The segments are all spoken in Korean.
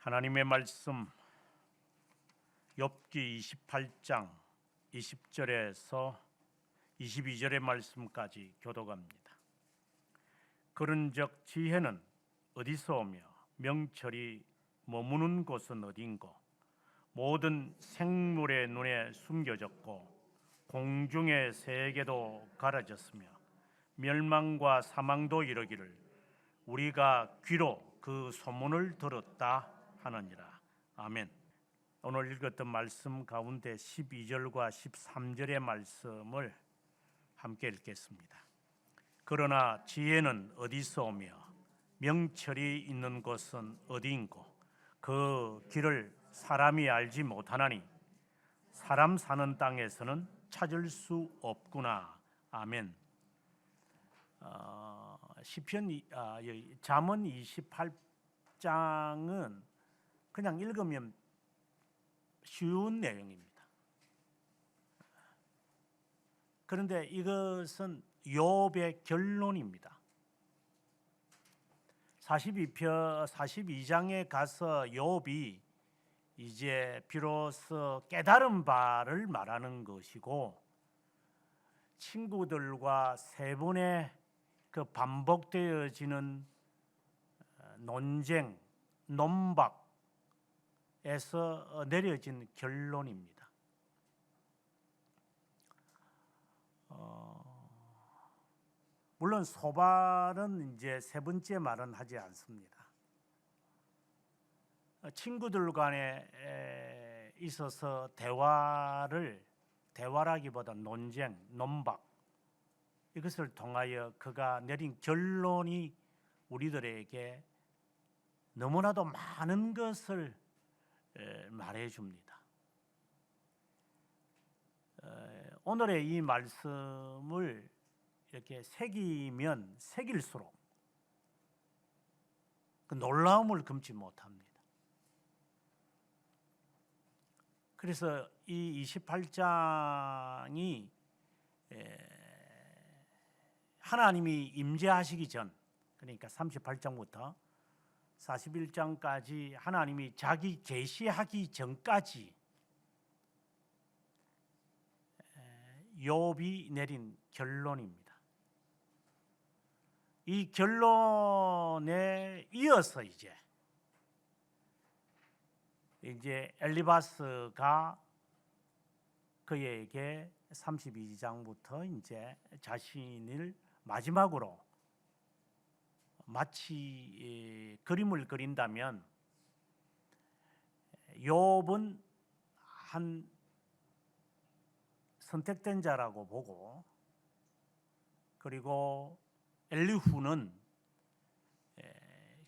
하나님의 말씀 욥기 28장 20절에서 22절의 말씀까지 교독합니다. 그런즉 지혜는 어디서 오며 명철이 머무는 곳은 어딘고? 모든 생물의 눈에 숨겨졌고 공중의 새에게도 가려졌으며 멸망과 사망도 이르기를 우리가 귀로 그 소문을 들었다 하느니라. 아멘. 오늘 읽었던 말씀 가운데 12절과 13절의 말씀을 함께 읽겠습니다. 그러나 지혜는 어디서 오며 명철이 있는 곳은 어디인고? 그 길을 사람이 알지 못하나니 사람 사는 땅에서는 찾을 수 없구나. 아멘. 잠언 28장은 그냥 읽으면 쉬운 내용입니다. 그런데 이것은 욥의 결론입니다. 42장에 가서 욥이 이제 비로소 깨달은 바를 말하는 것이고, 친구들과 세 번의 그 반복되어지는 논쟁, 논박에서 내려진 결론입니다. 물론 소발은 이제 세 번째 말은 하지 않습니다. 친구들 간에 있어서 대화라기보다 논쟁, 논박, 이것을 통하여 그가 내린 결론이 우리들에게 너무나도 많은 것을 말해줍니다. 오늘의 이 말씀을 이렇게 새기면 새길수록 그 놀라움을 금치 못합니다. 그래서 이 28장이 하나님이 임재하시기 전, 그러니까 38장부터 41장까지 하나님이 자기 계시하기 전까지 욥이 내린 결론입니다. 이 결론에 이어서 이제 엘리바스가 그에게 32장부터 이제 자신을 마지막으로 마치 그림을 그린다면 욥은 한 선택된 자라고 보고, 그리고 엘리후는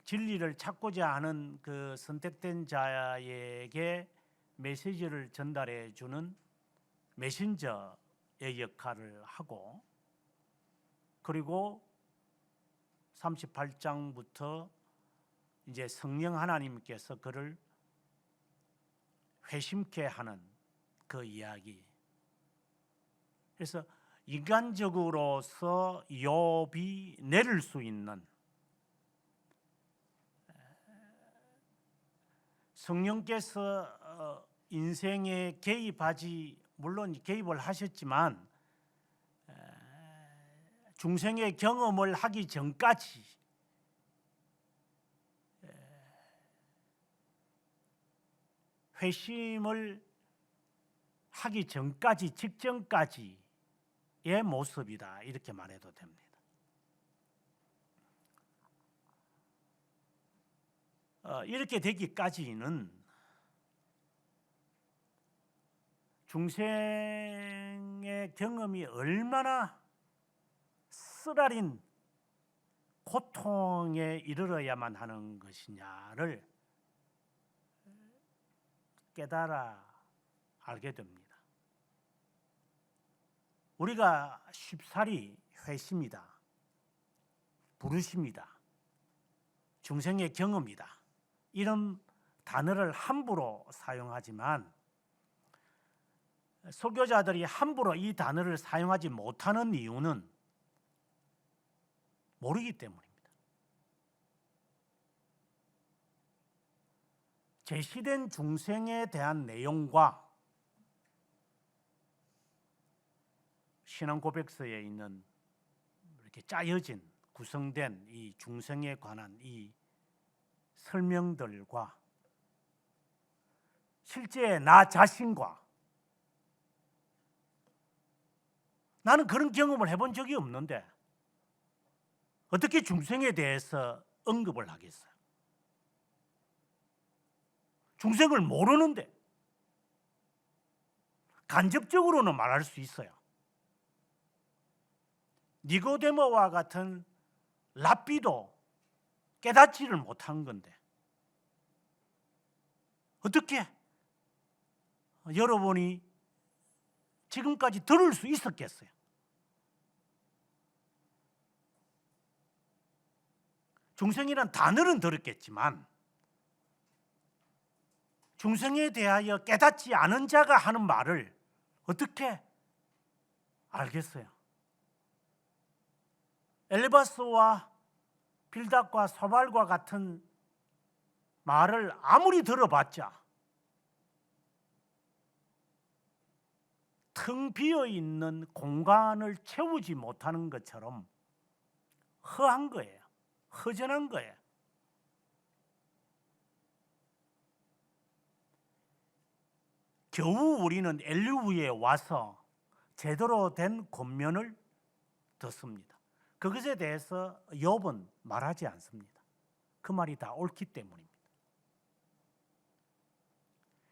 진리를 찾고자 하는 그 선택된 자에게 메시지를 전달해 주는 메신저의 역할을 하고, 그리고 38장부터 이제 성령 하나님께서 그를 회심케 하는 그 이야기. 그래서 인간적으로서 욥이 내릴 수 있는, 성령께서 인생에 물론 개입을 하셨지만 중생의 경험을 하기 전까지 회심을 하기 전까지, 직전까지의 모습이다, 이렇게 말해도 됩니다. 이렇게 되기까지는 중생의 경험이 얼마나 쓰라린 고통에 이르러야만 하는 것이냐를 깨달아 알게 됩니다. 우리가 쉽사리 회심이다, 부르심이다, 중생의 경험이다, 이런 단어를 함부로 사용하지만 설교자들이 함부로 이 단어를 사용하지 못하는 이유는 모르기 때문입니다. 제시된 중생에 대한 내용과 신앙 고백서에 있는 이렇게 짜여진 구성된 이 중생에 관한 이 설명들과 실제 나 자신과 나는 그런 경험을 해본 적이 없는데 어떻게 중생에 대해서 언급을 하겠어요? 중생을 모르는데 간접적으로는 말할 수 있어요. 니고데모와 같은 랍비도 깨닫지를 못한 건데 어떻게 여러분이 지금까지 들을 수 있었겠어요? 중생이란 단어는 들었겠지만 중생에 대하여 깨닫지 않은 자가 하는 말을 어떻게 알겠어요? 엘리바스와 빌닷과 소발과 같은 말을 아무리 들어봤자 텅 비어 있는 공간을 채우지 못하는 것처럼 허한 거예요. 허전한 거예요. 겨우 우리는 엘리후에 와서 제대로 된 권면을 듣습니다. 그것에 대해서 욥은 말하지 않습니다. 그 말이 다 옳기 때문입니다.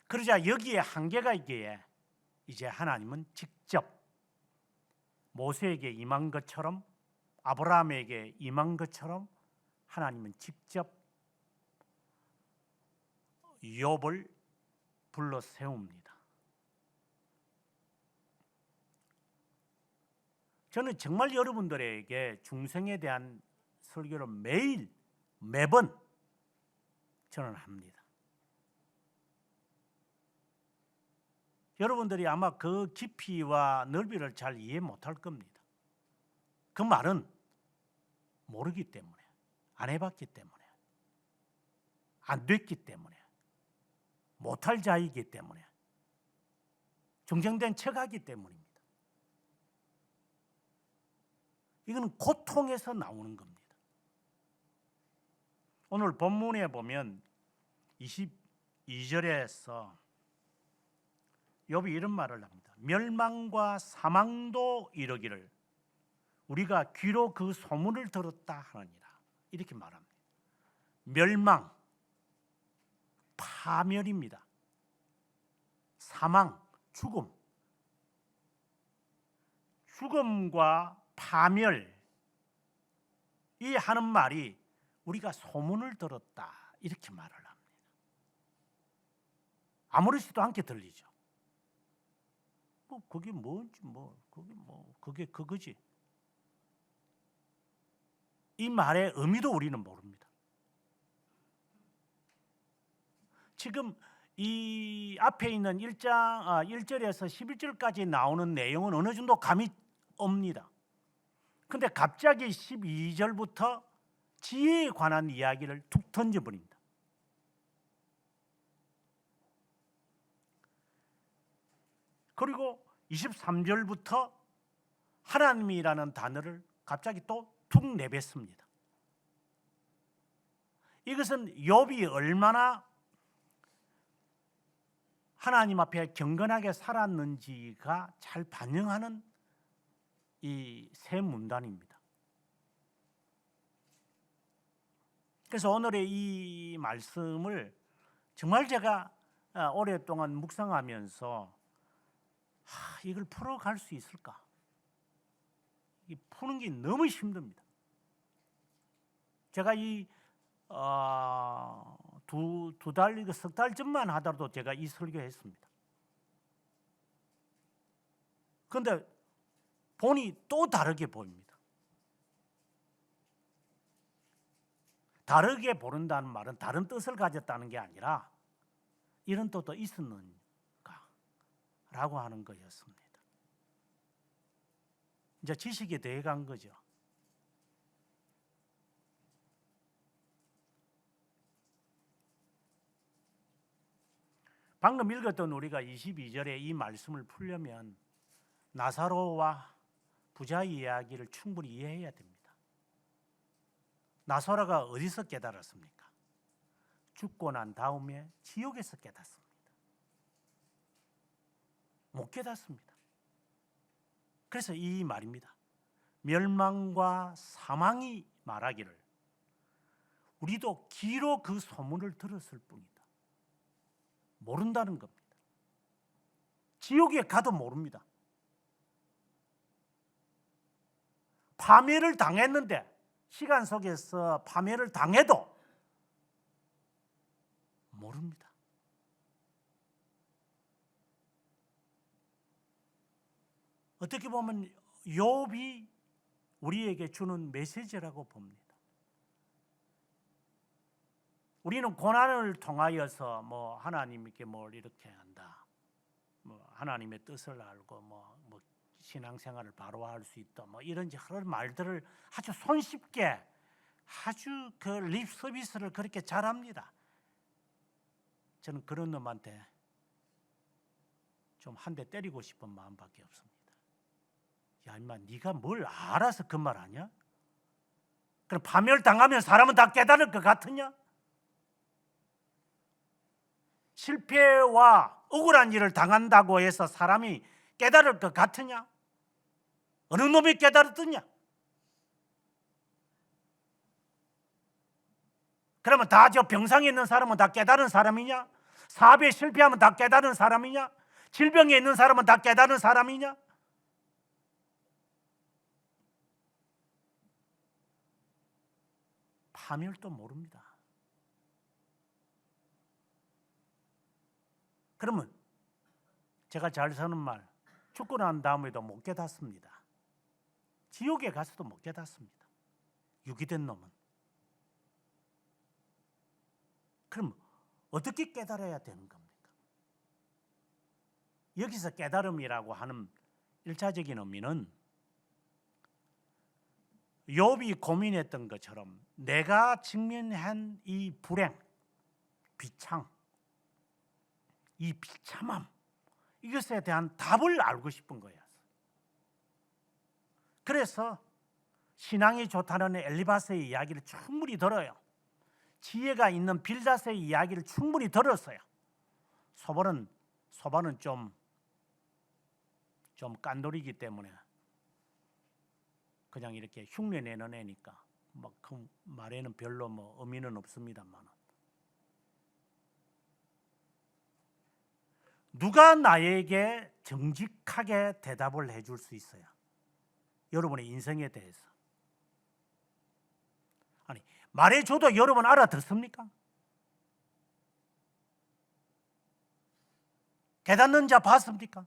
그러자 여기에 한계가 있기에 이제 하나님은 직접 모세에게 임한 것처럼 아브라함에게 임한 것처럼 하나님은 직접 욥을 불러 세웁니다. 저는 정말 여러분들에게 중생에 대한 설교를 매번 저는 합니다. 여러분들이 아마 그 깊이와 넓이를 잘 이해 못할 겁니다. 그 말은 모르기 때문에, 안 해봤기 때문에, 안 됐기 때문에, 못할 자이기 때문에, 정정된 척하기 때문입니다. 이거는 고통에서 나오는 겁니다. 오늘 본문에 보면 22절에서 욥이 이런 말을 합니다. 멸망과 사망도 이르기를 우리가 귀로 그 소문을 들었다 하느니라. 이렇게 말합니다. 멸망, 파멸입니다. 사망, 죽음. 죽음과 파멸, 이 하는 말이 우리가 소문을 들었다 이렇게 말을 합니다. 아무렇지도 않게 들리죠. 그게 뭔지 그게 그거지. 이 말의 의미도 우리는 모릅니다. 지금 이 앞에 있는 1절에서 11절까지 나오는 내용은 어느 정도 감이 옵니다. 근데 갑자기 12절부터 지혜에 관한 이야기를 툭 던져버립니다. 그리고 23절부터 하나님이라는 단어를 갑자기 또 툭 내뱉습니다. 이것은 욥이 얼마나 하나님 앞에 경건하게 살았는지가 잘 반영하는 이 세 문단입니다. 그래서 오늘의 이 말씀을 정말 제가 오랫동안 묵상하면서 이걸 풀어갈 수 있을까? 이 푸는 게 너무 힘듭니다. 제가 이 두 달, 석 달 전만 하더라도 제가 이 설교했습니다. 그런데 보니 또 다르게 보입니다. 다르게 보는다는 말은 다른 뜻을 가졌다는 게 아니라 이런 뜻도 있었는가 라고 하는 거였습니다. 이제 지식이 돼간 거죠. 방금 읽었던 우리가 22절의 이 말씀을 풀려면 나사로와 부자 이야기를 충분히 이해해야 됩니다. 나사로가 어디서 깨달았습니까? 죽고 난 다음에 지옥에서 깨닫습니다. 못 깨닫습니다. 그래서 이 말입니다. 멸망과 사망이 말하기를 우리도 귀로 그 소문을 들었을 뿐이다. 모른다는 겁니다. 지옥에 가도 모릅니다. 파멸을 당했는데 시간 속에서 파멸을 당해도 모릅니다. 어떻게 보면 욥이 우리에게 주는 메시지라고 봅니다. 우리는 고난을 통하여서 뭐 하나님께 뭘 이렇게 한다, 뭐 하나님의 뜻을 알고 뭐 신앙생활을 바로 할 수 있다, 뭐 이런 그런 말들을 아주 손쉽게 아주 그 립 서비스를 그렇게 잘합니다. 저는 그런 놈한테 좀 한 대 때리고 싶은 마음밖에 없습니다. 야 임마, 네가 뭘 알아서 그 말 하냐? 그럼 파멸 당하면 사람은 다 깨달을 것 같으냐? 실패와 억울한 일을 당한다고 해서 사람이 깨달을 것 같으냐? 어느 놈이 깨달았더냐? 그러면 다 저 병상에 있는 사람은 다 깨달은 사람이냐? 사업에 실패하면 다 깨달은 사람이냐? 질병에 있는 사람은 다 깨달은 사람이냐? 파멸도 모릅니다. 그러면 제가 잘 사는 말, 죽고 난 다음에도 못 깨닫습니다. 지옥에 가서도 못 깨닫습니다. 유기된 놈은. 그럼 어떻게 깨달아야 되는 겁니까? 여기서 깨달음이라고 하는 1차적인 의미는 욥이 고민했던 것처럼 내가 직면한 이 불행, 비창, 이 비참함, 이것에 대한 답을 알고 싶은 거예요. 그래서 신앙이 좋다는 엘리바스의 이야기를 충분히 들어요. 지혜가 있는 빌닷의 이야기를 충분히 들었어요. 소반은 좀 깐돌이기 때문에 그냥 이렇게 흉내내는 애니까 그 말에는 별로 의미는 없습니다만, 누가 나에게 정직하게 대답을 해줄 수 있어요? 여러분의 인생에 대해서. 아니, 말해줘도 여러분 알아듣습니까? 깨닫는 자 봤습니까?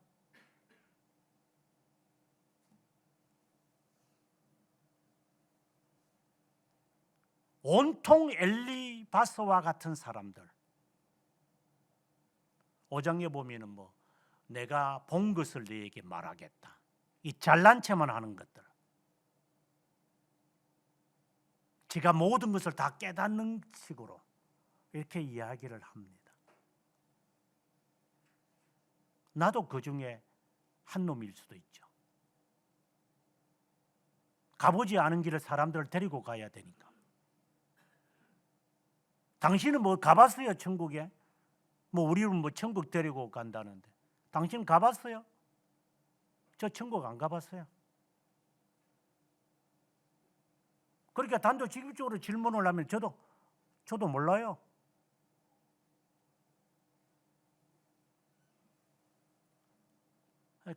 온통 엘리바스와 같은 사람들, 5장에 보면은 내가 본 것을 너에게 말하겠다, 이 잘난 체만 하는 것들, 지가 모든 것을 다 깨닫는 식으로 이렇게 이야기를 합니다. 나도 그 중에 한 놈일 수도 있죠. 가보지 않은 길을 사람들을 데리고 가야 되니까. 당신은 가봤어요? 천국에? 우리는 천국 데리고 간다는데 당신 가봤어요? 저 천국 안 가봤어요. 그러니까 단도직입적으로 질문을 하면 저도 몰라요.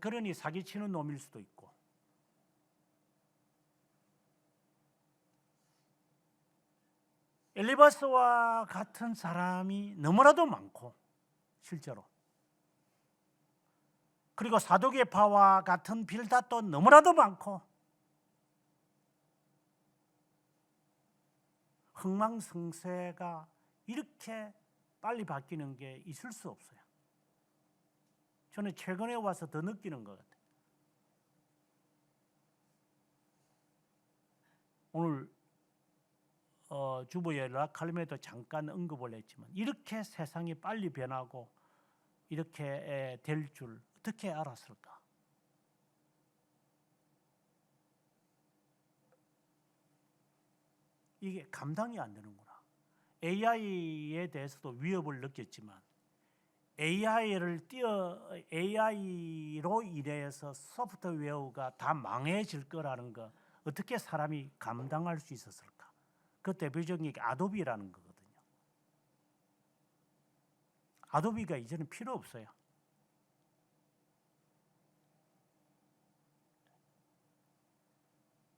그러니 사기치는 놈일 수도 있고, 엘리바스와 같은 사람이 너무나도 많고, 실제로. 그리고 사두개파와 같은 빌닷도 너무나도 많고, 흥망성쇠가 이렇게 빨리 바뀌는 게 있을 수 없어요. 저는 최근에 와서 더 느끼는 것 같아요. 오늘 주보의 라칼럼에도 잠깐 언급을 했지만 이렇게 세상이 빨리 변하고 이렇게 될 줄 어떻게 알았을까? 이게 감당이 안 되는구나. AI에 대해서도 위협을 느꼈지만 AI로 인해서 소프트웨어가 다 망해질 거라는 거 어떻게 사람이 감당할 수 있었을까? 그 대표적인 게 아도비라는 거거든요. 아도비가 이제는 필요 없어요.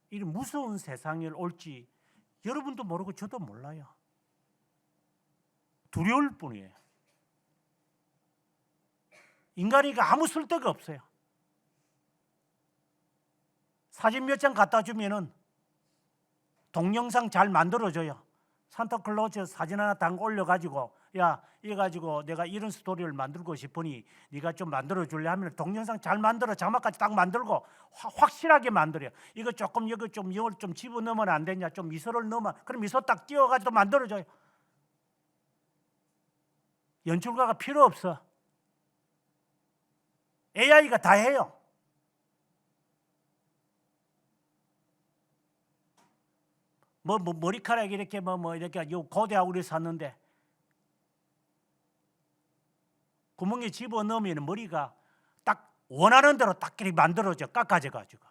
이런 무서운 세상이 올지 여러분도 모르고 저도 몰라요. 두려울 뿐이에요. 인간이가 아무 쓸데가 없어요. 사진 몇 장 갖다 주면은 동영상 잘 만들어줘요. 산타클로즈 사진 하나 당 올려가지고 야 이거 가지고 내가 이런 스토리를 만들고 싶으니 네가 좀 만들어줄래 하면 동영상 잘 만들어 자막까지 딱 만들고 확실하게 만들어요. 이거 조금 이거 좀 이걸 좀 집어넣으면 안 되냐? 좀 미소를 넣으면 그럼 미소 딱 띄워가지고 만들어줘요. 연출가가 필요 없어. AI가 다 해요. 머리카락 이렇게 이렇게 고대하고 그래서 샀는데 구멍에 집어 넣으면 머리가 딱 원하는 대로 딱 이렇게 만들어져 깎아져 가지고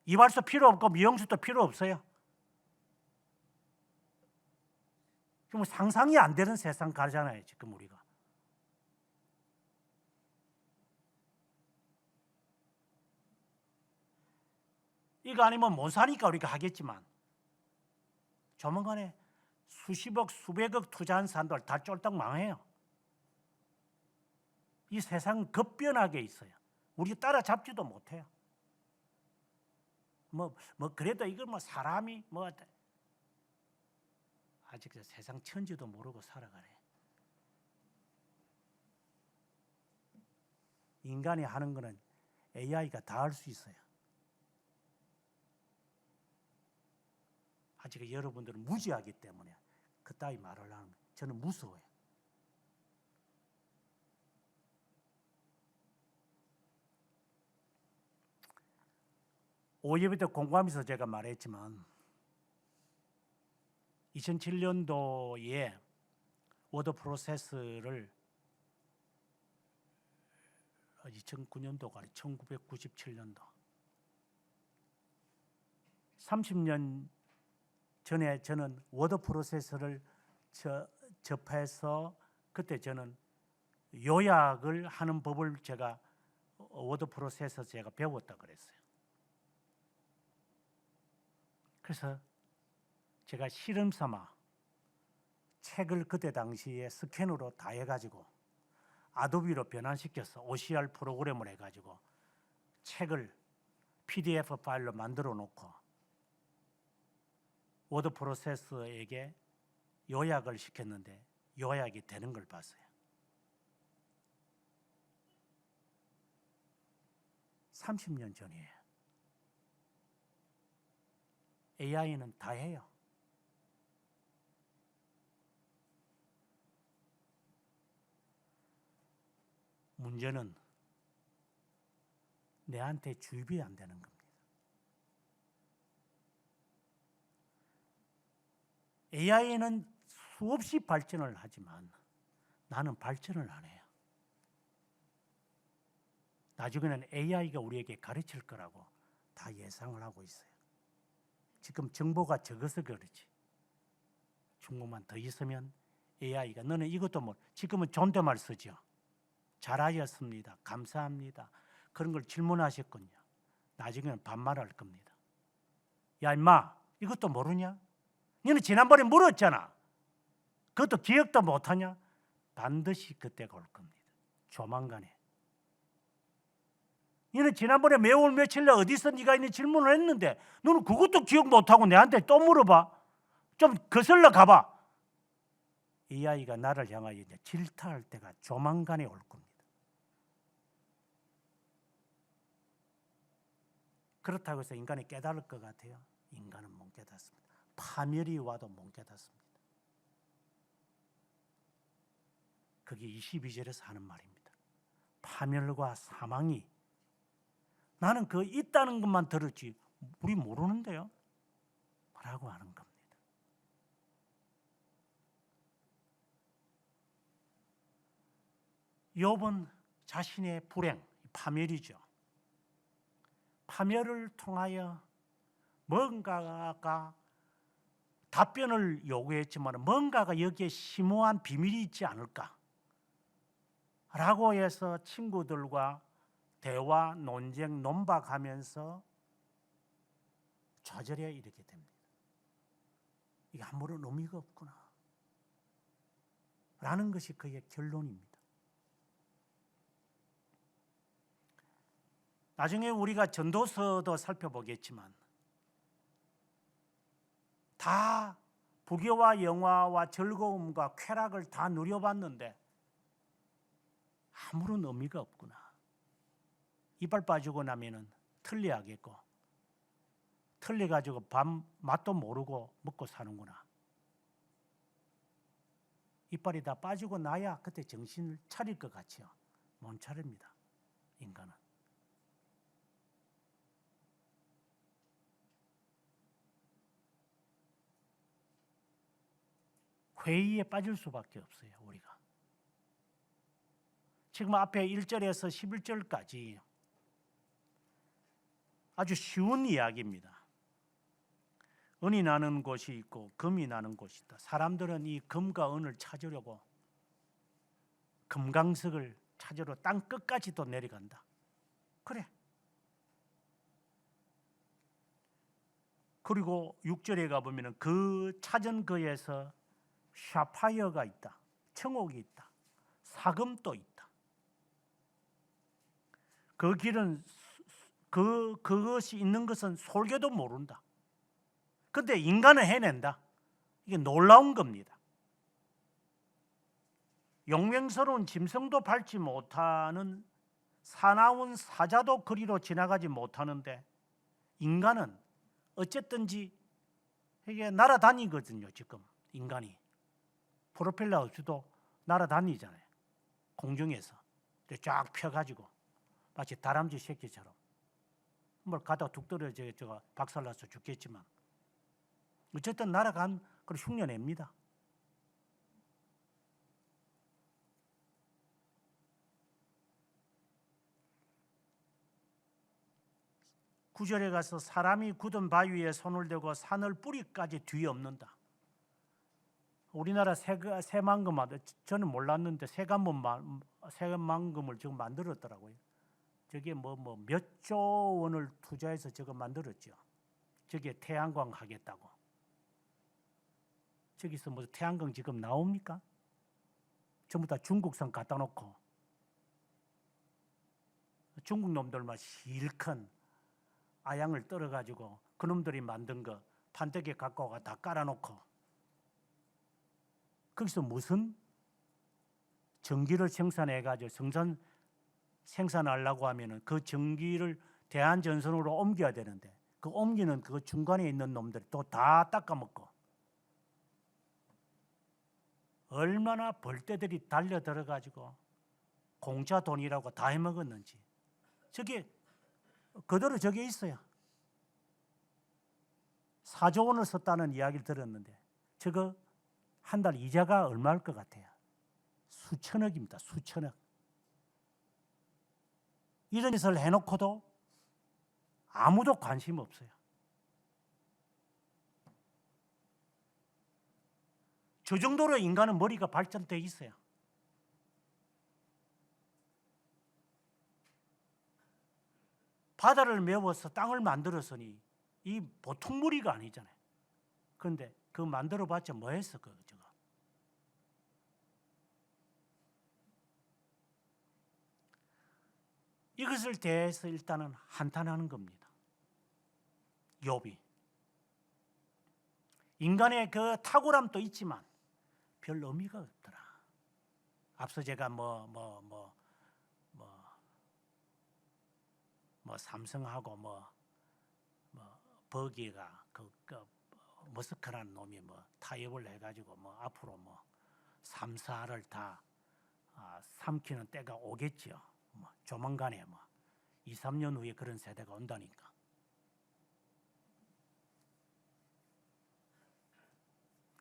이발소 필요 없고 미용실도 필요 없어요. 지금 상상이 안 되는 세상 가잖아요 지금 우리가. 이거 아니면 못 사니까 우리가 하겠지만 조만간에 수십억, 수백억 투자한 사람들 다 쫄딱 망해요. 이 세상은 급변하게 있어요. 우리 따라잡지도 못해요. 그래도 이걸 사람이 아직 세상 천지도 모르고 살아가네. 인간이 하는 거는 AI가 다 할 수 있어요. 아직 여러분들은 무지하기 때문에 그따위 말을 하는 거예요. 저는 무서워요. 오예비 때 공부하면서 제가 말했지만 2007년도에 워드 프로세스를 2009년도가 1997년도 30년 전에 저는 워드 프로세서를 접해서 그때 저는 요약을 하는 법을 제가 워드 프로세서 제가 배웠다 그랬어요. 그래서 제가 실험 삼아 책을 그때 당시에 스캔으로 다 해가지고 아도비로 변환시켜서 OCR 프로그램을 해가지고 책을 PDF 파일로 만들어 놓고 워드 프로세서에게 요약을 시켰는데 요약이 되는 걸 봤어요. 30년 전이에요. AI는 다 해요. 문제는 내한테 주입이 안 되는 겁니다. AI는 수없이 발전을 하지만 나는 발전을 안 해요. 나중에는 AI가 우리에게 가르칠 거라고 다 예상을 하고 있어요. 지금 정보가 적어서 그렇지. 중국만 더 있으면 AI가 너는 이것도 지금은 존댓말 쓰죠. 잘하셨습니다. 감사합니다. 그런 걸 질문하셨군요. 나중에는 반말할 겁니다. 야 임마 이것도 모르냐? 너는 지난번에 물었잖아. 그것도 기억도 못하냐? 반드시 그때가 올 겁니다. 조만간에. 너는 지난번에 매월 며칠 날 어디서 네가 있는 질문을 했는데 너는 그것도 기억 못하고 내한테 또 물어봐. 좀 거슬러 가봐. AI가 나를 향하여 이제 질타할 때가 조만간에 올 겁니다. 그렇다고 해서 인간이 깨달을 것 같아요? 인간은 못 깨닫습니다. 파멸이 와도 못 깨닫습니다. 그게 22절에서 하는 말입니다. 파멸과 사망이, 나는 그 있다는 것만 들었지 우리 모르는데요 라고 하는 겁니다. 욥은 자신의 불행, 파멸이죠. 파멸을 통하여 뭔가가 답변을 요구했지만 뭔가가 여기에 심오한 비밀이 있지 않을까 라고 해서 친구들과 대화, 논쟁, 논박하면서 좌절에 이르게 됩니다. 이게 아무런 의미가 없구나 라는 것이 그의 결론입니다. 나중에 우리가 전도서도 살펴보겠지만 다 부귀와 영화와 즐거움과 쾌락을 다 누려봤는데 아무런 의미가 없구나. 이빨 빠지고 나면은 틀려야겠고 틀려가지고 밥 맛도 모르고 먹고 사는구나. 이빨이 다 빠지고 나야 그때 정신을 차릴 것 같지요. 못 차립니다. 인간은. 회의에 빠질 수밖에 없어요. 우리가. 지금 앞에 1절에서 11절까지 아주 쉬운 이야기입니다. 은이 나는 곳이 있고 금이 나는 곳이 있다. 사람들은 이 금과 은을 찾으려고 금강석을 찾으러 땅 끝까지 또 내려간다. 그래. 그리고 6절에 가보면 그 찾은 거에서 샤파이어가 있다. 청옥이 있다. 사금도 있다. 그 길은 그것이 있는 것은 솔개도 모른다. 근데 인간은 해낸다. 이게 놀라운 겁니다. 용맹스러운 짐승도 밟지 못하는 사나운 사자도 거리로 지나가지 못하는데 인간은 어쨌든지 이게 날아다니거든요. 지금 인간이 프로펠러 없이도 날아다니잖아요. 공중에서 쫙 펴가지고 마치 다람쥐 새끼처럼 뭘 가다가 툭 떨어져 박살나서 죽겠지만 어쨌든 날아간 걸 흉내냅니다. 구절에 가서 사람이 굳은 바위에 손을 대고 산을 뿌리까지 뒤엎는다. 우리나라 새만금, 저는 몰랐는데 새만금을 지금 만들었더라고요. 저게 몇 조 원을 투자해서 저거 만들었죠. 저게 태양광 하겠다고. 저기서 뭐 태양광 지금 나옵니까? 전부 다 중국산 갖다 놓고 중국 놈들만 실컷 아양을 떨어가지고 그놈들이 만든 거 판때기에 갖고 가 다 깔아놓고 거기서 무슨 전기를 생산해가지고 생산하려고 하면은 그 전기를 대한전선으로 옮겨야 되는데 그 옮기는 그 중간에 있는 놈들이 또 다 닦아먹고 얼마나 벌떼들이 달려 들어가지고 공짜 돈이라고 다 해먹었는지 저게 그대로 저게 있어요. 4조 원을 썼다는 이야기를 들었는데 저거 한 달 이자가 얼마일 것 같아요? 수천억입니다. 수천억. 이런 짓을 해놓고도 아무도 관심 없어요. 저 정도로 인간은 머리가 발전되어 있어요. 바다를 메워서 땅을 만들었으니 이 보통 무리가 아니잖아요. 그런데 그 만들어봤자 뭐 했어 저거. 이것을 대해서 일단은 한탄하는 겁니다. 욥이. 인간의 그 탁월함도 있지만 별 의미가 없더라. 앞서 제가 삼성하고 버기가 그 머스크라는 놈이 타협을 해가지고 앞으로 3사를 다 삼키는 때가 오겠지요. 조만간에 2, 3년 후에 그런 세대가 온다니까.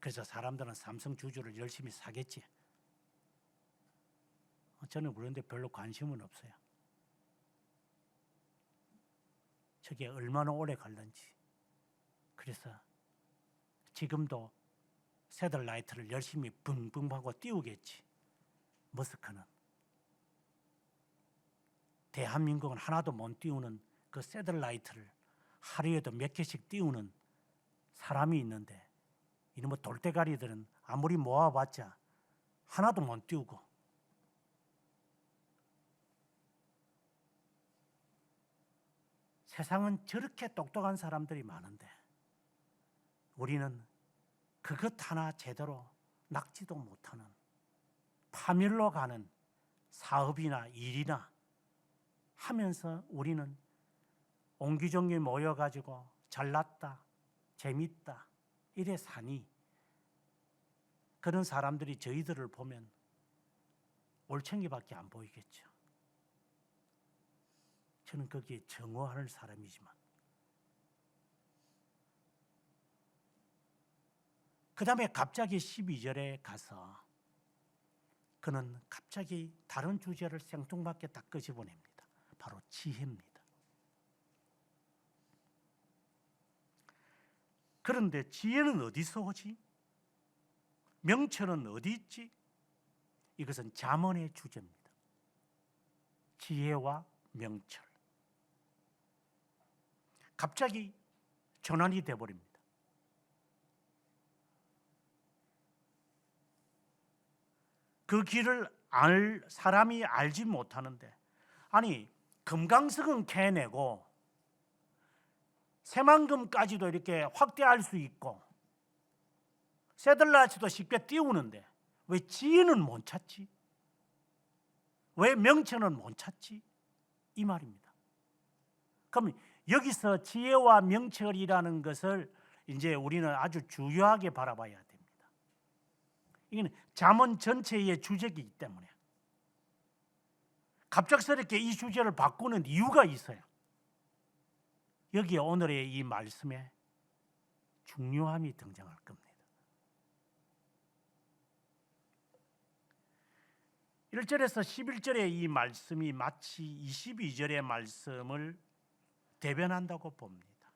그래서 사람들은 삼성 주주를 열심히 사겠지. 저는 그런데 별로 관심은 없어요. 저게 얼마나 오래 갈는지. 그래서 지금도 새들라이트를 열심히 붕붕하고 띄우겠지. 머스크는 대한민국은 하나도 못 띄우는 그 새들라이트를 하루에도 몇 개씩 띄우는 사람이 있는데, 이놈의 돌대가리들은 아무리 모아봤자 하나도 못 띄우고, 세상은 저렇게 똑똑한 사람들이 많은데 우리는 그것 하나 제대로 낚지도 못하는 파멸로 가는 사업이나 일이나 하면서 우리는 옹기종기 모여가지고 잘났다, 재밌다 이래 사니, 그런 사람들이 저희들을 보면 올챙이밖에 안 보이겠죠. 저는 거기에 정오하는 사람이지만, 그 다음에 갑자기 12절에 가서 그는 갑자기 다른 주제를 생뚱맞게 딱 끄집어냅니다. 바로 지혜입니다. 그런데 지혜는 어디서 오지? 명철은 어디 있지? 이것은 잠언의 주제입니다. 지혜와 명철. 갑자기 전환이 되어버립니다. 그 길을 사람이 알지 못하는데, 아니 금강석은 캐내고 새만금까지도 이렇게 확대할 수 있고 새들라치도 쉽게 띄우는데 왜 지혜는 못 찾지? 왜 명철은 못 찾지? 이 말입니다. 그럼 여기서 지혜와 명철이라는 것을 이제 우리는 아주 중요하게 바라봐야 됩니다. 이건 잠언 전체의 주제이기 때문에 갑작스럽게 이 주제를 바꾸는 이유가 있어요. 여기에 오늘의 이 말씀에 중요함이 등장할 겁니다. 1절에서 11절의 이 말씀이 마치 22절의 말씀을 대변한다고 봅니다.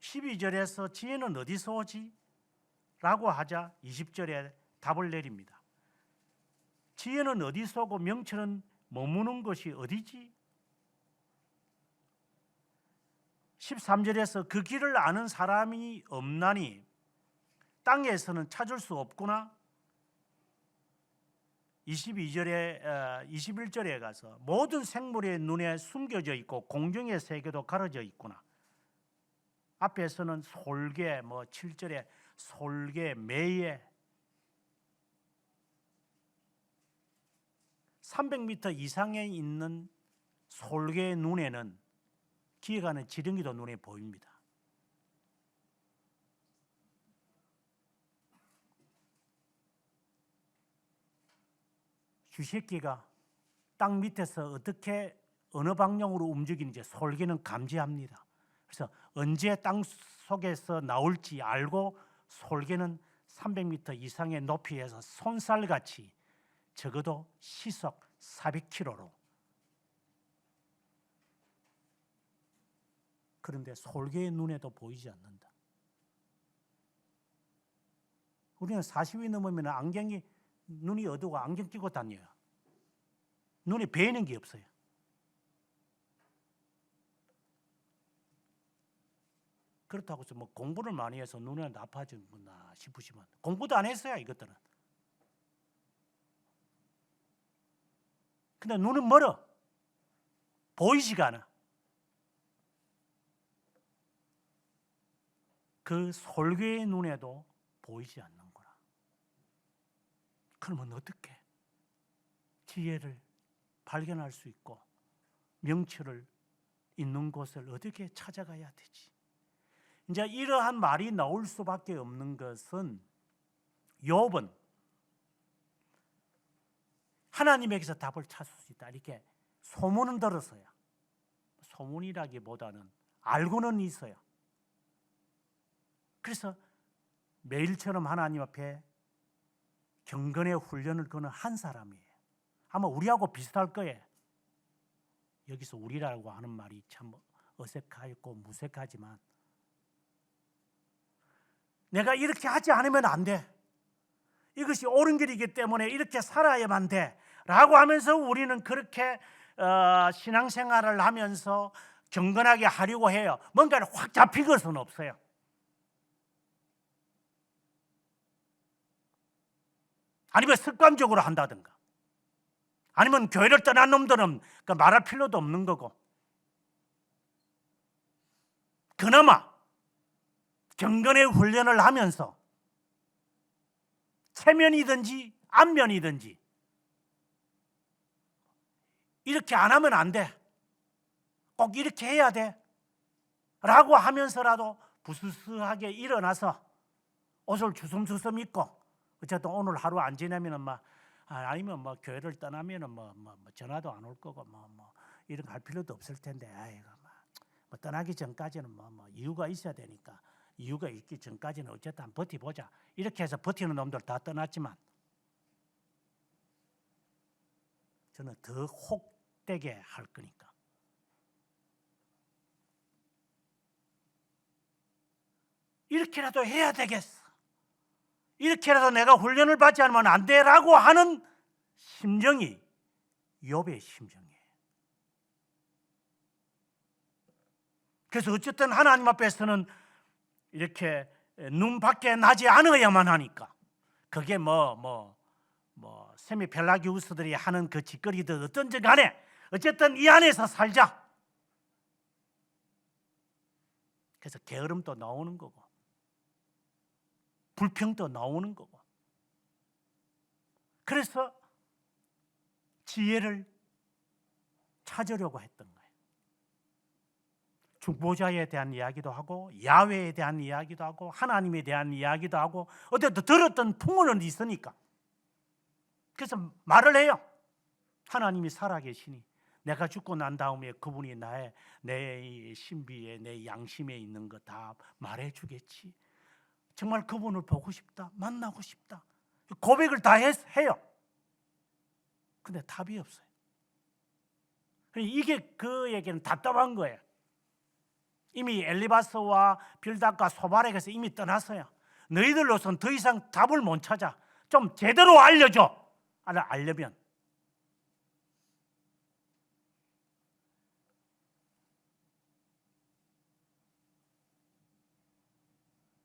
12절에서 지혜는 어디서 오지? 라고 하자 20절에 답을 내립니다. 지혜는 어디서 오고 명철은 머무는 것이 어디지? 13절에서 그 길을 아는 사람이 없나니 땅에서는 찾을 수 없구나. 21절에 가서 모든 생물의 눈에 숨겨져 있고 공중의 세계도 가려져 있구나. 앞에서는 솔개, 7절에 솔개, 매예, 300m 이상에 있는 솔개의 눈에는 기어가는 지렁이도 눈에 보입니다. 쥐새끼가 땅 밑에서 어떻게 어느 방향으로 움직이는지 솔개는 감지합니다. 그래서 언제 땅 속에서 나올지 알고 솔개는 300m 이상의 높이에서 손살같이 적어도 시속 400km로. 그런데 솔개의 눈에도 보이지 않는다. 우리는 40이 넘으면 눈이 어두워 안경 끼고 다녀요. 눈에 베이는 게 없어요. 그렇다고 해서 공부를 많이 해서 눈이 나빠졌구나 싶으시면 공부도 안 했어요, 이것들은. 근데 눈은 멀어. 보이지가 않아. 그 솔개의 눈에도 보이지 않는 거라. 그러면 어떻게 지혜를 발견할 수 있고 명철을 있는 곳을 어떻게 찾아가야 되지? 이제 이러한 말이 나올 수밖에 없는 것은 욥은 하나님에게서 답을 찾을 수 있다. 이렇게 소문은 들었어요. 소문이라기보다는 알고는 있어요. 그래서 매일처럼 하나님 앞에 경건의 훈련을 거는 한 사람이에요. 아마 우리하고 비슷할 거예요. 여기서 우리라고 하는 말이 참 어색하고 무색하지만 내가 이렇게 하지 않으면 안 돼. 이것이 옳은 길이기 때문에 이렇게 살아야만 돼. 라고 하면서 우리는 그렇게 신앙생활을 하면서 경건하게 하려고 해요. 뭔가를 확 잡힐 것은 없어요. 아니면 습관적으로 한다든가, 아니면 교회를 떠난 놈들은 말할 필요도 없는 거고, 그나마 경건의 훈련을 하면서 체면이든지 안면이든지 이렇게 안 하면 안 돼, 꼭 이렇게 해야 돼 라고 하면서라도 부스스하게 일어나서 옷을 주섬주섬 입고, 어쨌든 오늘 하루 안 지나면은 아니면 교회를 떠나면은 전화도 안 올 거고 이런 거 할 필요도 없을 텐데, 아이고 떠나기 전까지는 이유가 있어야 되니까 이유가 있기 전까지는 어쨌든 버티보자, 이렇게 해서 버티는 놈들 다 떠났지만 저는 더 혹되게 할 거니까 이렇게라도 해야 되겠어, 이렇게라도 내가 훈련을 받지 않으면 안 돼라고 하는 심정이 욥의 심정이에요. 그래서 어쨌든 하나님 앞에서는 이렇게 눈 밖에 나지 않아야만 하니까, 그게 세미펠라기우스들이 하는 그 짓거리들 어떤지 간에 어쨌든 이 안에서 살자. 그래서 게으름도 나오는 거고 불평도 나오는 거고, 그래서 지혜를 찾으려고 했던 거예요. 중보자에 대한 이야기도 하고 야훼에 대한 이야기도 하고 하나님에 대한 이야기도 하고 어쨌든 들었던 풍문은 있으니까 그래서 말을 해요. 하나님이 살아계시니 내가 죽고 난 다음에 그분이 내 신비에 내 양심에 있는 거 다 말해주겠지. 정말 그분을 보고 싶다, 만나고 싶다, 고백을 다 해요. 근데 답이 없어요. 이게 그에게는 답답한 거예요. 이미 엘리바스와 빌닷과 소바렉에서 이미 떠났어요. 너희들로서는 더 이상 답을 못 찾아. 좀 제대로 알려줘. 알려면.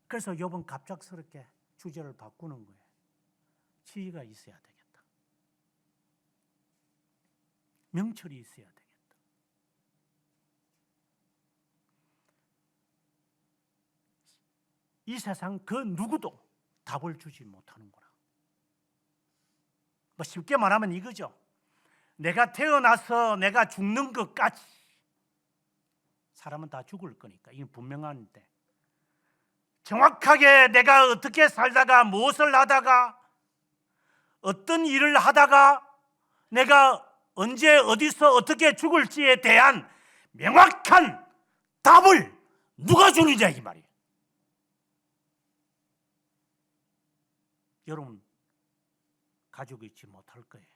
그래서 욥은 갑작스럽게 주제를 바꾸는 거예요. 지혜가 있어야 되겠다. 명철이 있어야 되겠다. 이 세상 그 누구도 답을 주지 못하는구나. 쉽게 말하면 이거죠. 내가 태어나서 내가 죽는 것까지 사람은 다 죽을 거니까 이건 분명한데, 정확하게 내가 어떻게 살다가 무엇을 하다가 어떤 일을 하다가 내가 언제 어디서 어떻게 죽을지에 대한 명확한 답을 누가 주느냐 이 말이에요. 여러분 가지고 있지 못할 거예요.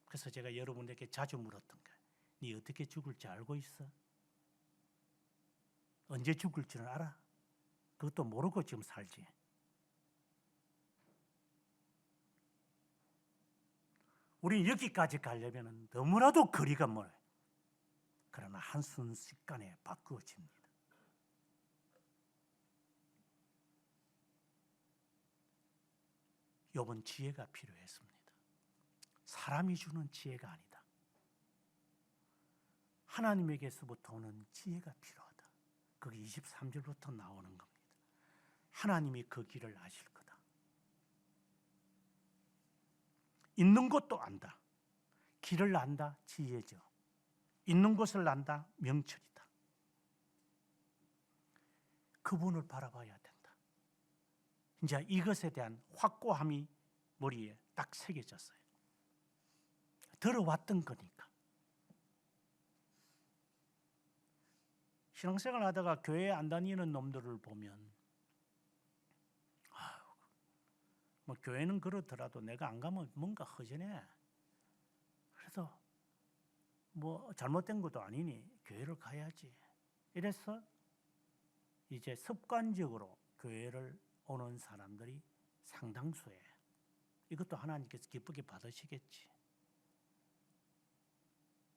그래서 제가 여러분에게 자주 물었던 거예요. 네 어떻게 죽을지 알고 있어? 언제 죽을지는 알아? 그것도 모르고 지금 살지. 우리 여기까지 가려면 너무나도 거리가 멀어요. 그러나 한순간에 바꾸어집니다. 욥은 지혜가 필요했습니다. 사람이 주는 지혜가 아니다. 하나님에게서부터 오는 지혜가 필요하다. 그게 23절부터 나오는 겁니다. 하나님이 그 길을 아실 거다. 있는 것도 안다. 길을 안다. 지혜죠. 있는 것을 안다. 명철이다. 그분을 바라봐야 된다. 이제 이것에 대한 확고함이 머리에 딱 새겨졌어요. 들어왔던 거니까. 신앙생활 하다가 교회 안 다니는 놈들을 보면 뭐 교회는 그렇더라도 내가 안 가면 뭔가 허전해. 그래서 뭐 잘못된 것도 아니니 교회를 가야지. 이래서 이제 습관적으로 교회를 오는 사람들이 상당수예요. 이것도 하나님께서 기쁘게 받으시겠지.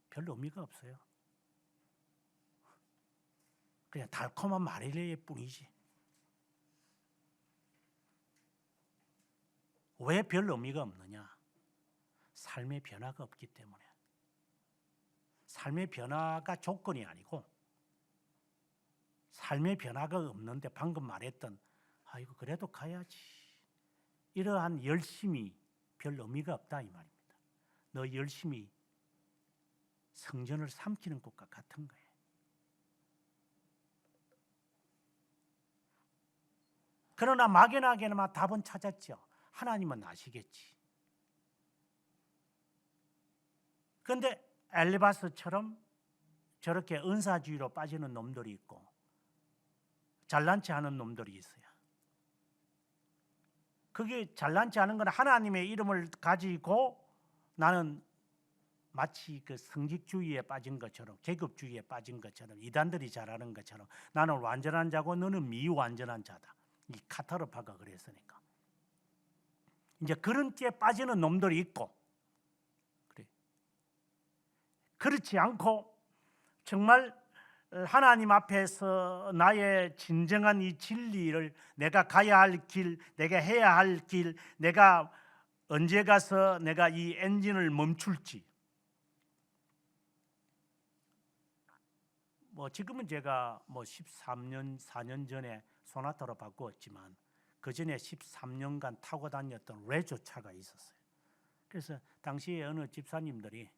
별 의미가 없어요. 그냥 달콤한 마릴레일 뿐이지. 왜 별 의미가 없느냐? 삶의 변화가 없기 때문에. 삶의 변화가 조건이 아니고 삶의 변화가 없는데 방금 말했던 이거 그래도 가야지. 이러한 열심이 별 의미가 없다 이 말입니다. 너 열심히 성전을 삼키는 것과 같은 거예요. 그러나 막연하게나마 답은 찾았죠. 하나님은 아시겠지. 그런데 엘리바스처럼 저렇게 은사주의로 빠지는 놈들이 있고 잘난 체 하는 놈들이 있어요. 그게 잘난 체 하는 건 하나님의 이름을 가지고 나는 마치 그 성직주의에 빠진 것처럼 계급주의에 빠진 것처럼 이단들이 잘하는 것처럼 나는 완전한 자고 너는 미완전한 자다. 이 카타르파가 그랬으니까. 이제 그런 띠에 빠지는 놈들이 있고 그래. 그렇지 않고 정말 하나님 앞에서 나의 진정한 이 진리를 내가 가야 할 길, 내가 해야 할 길, 내가 언제 가서 내가 이 엔진을 멈출지. 뭐 지금은 제가 뭐 13년, 4년 전에 소나타로 바꾸었지만 그 전에 13년간 타고 다녔던 레조 차가 있었어요. 그래서 당시에 어느 집사님들이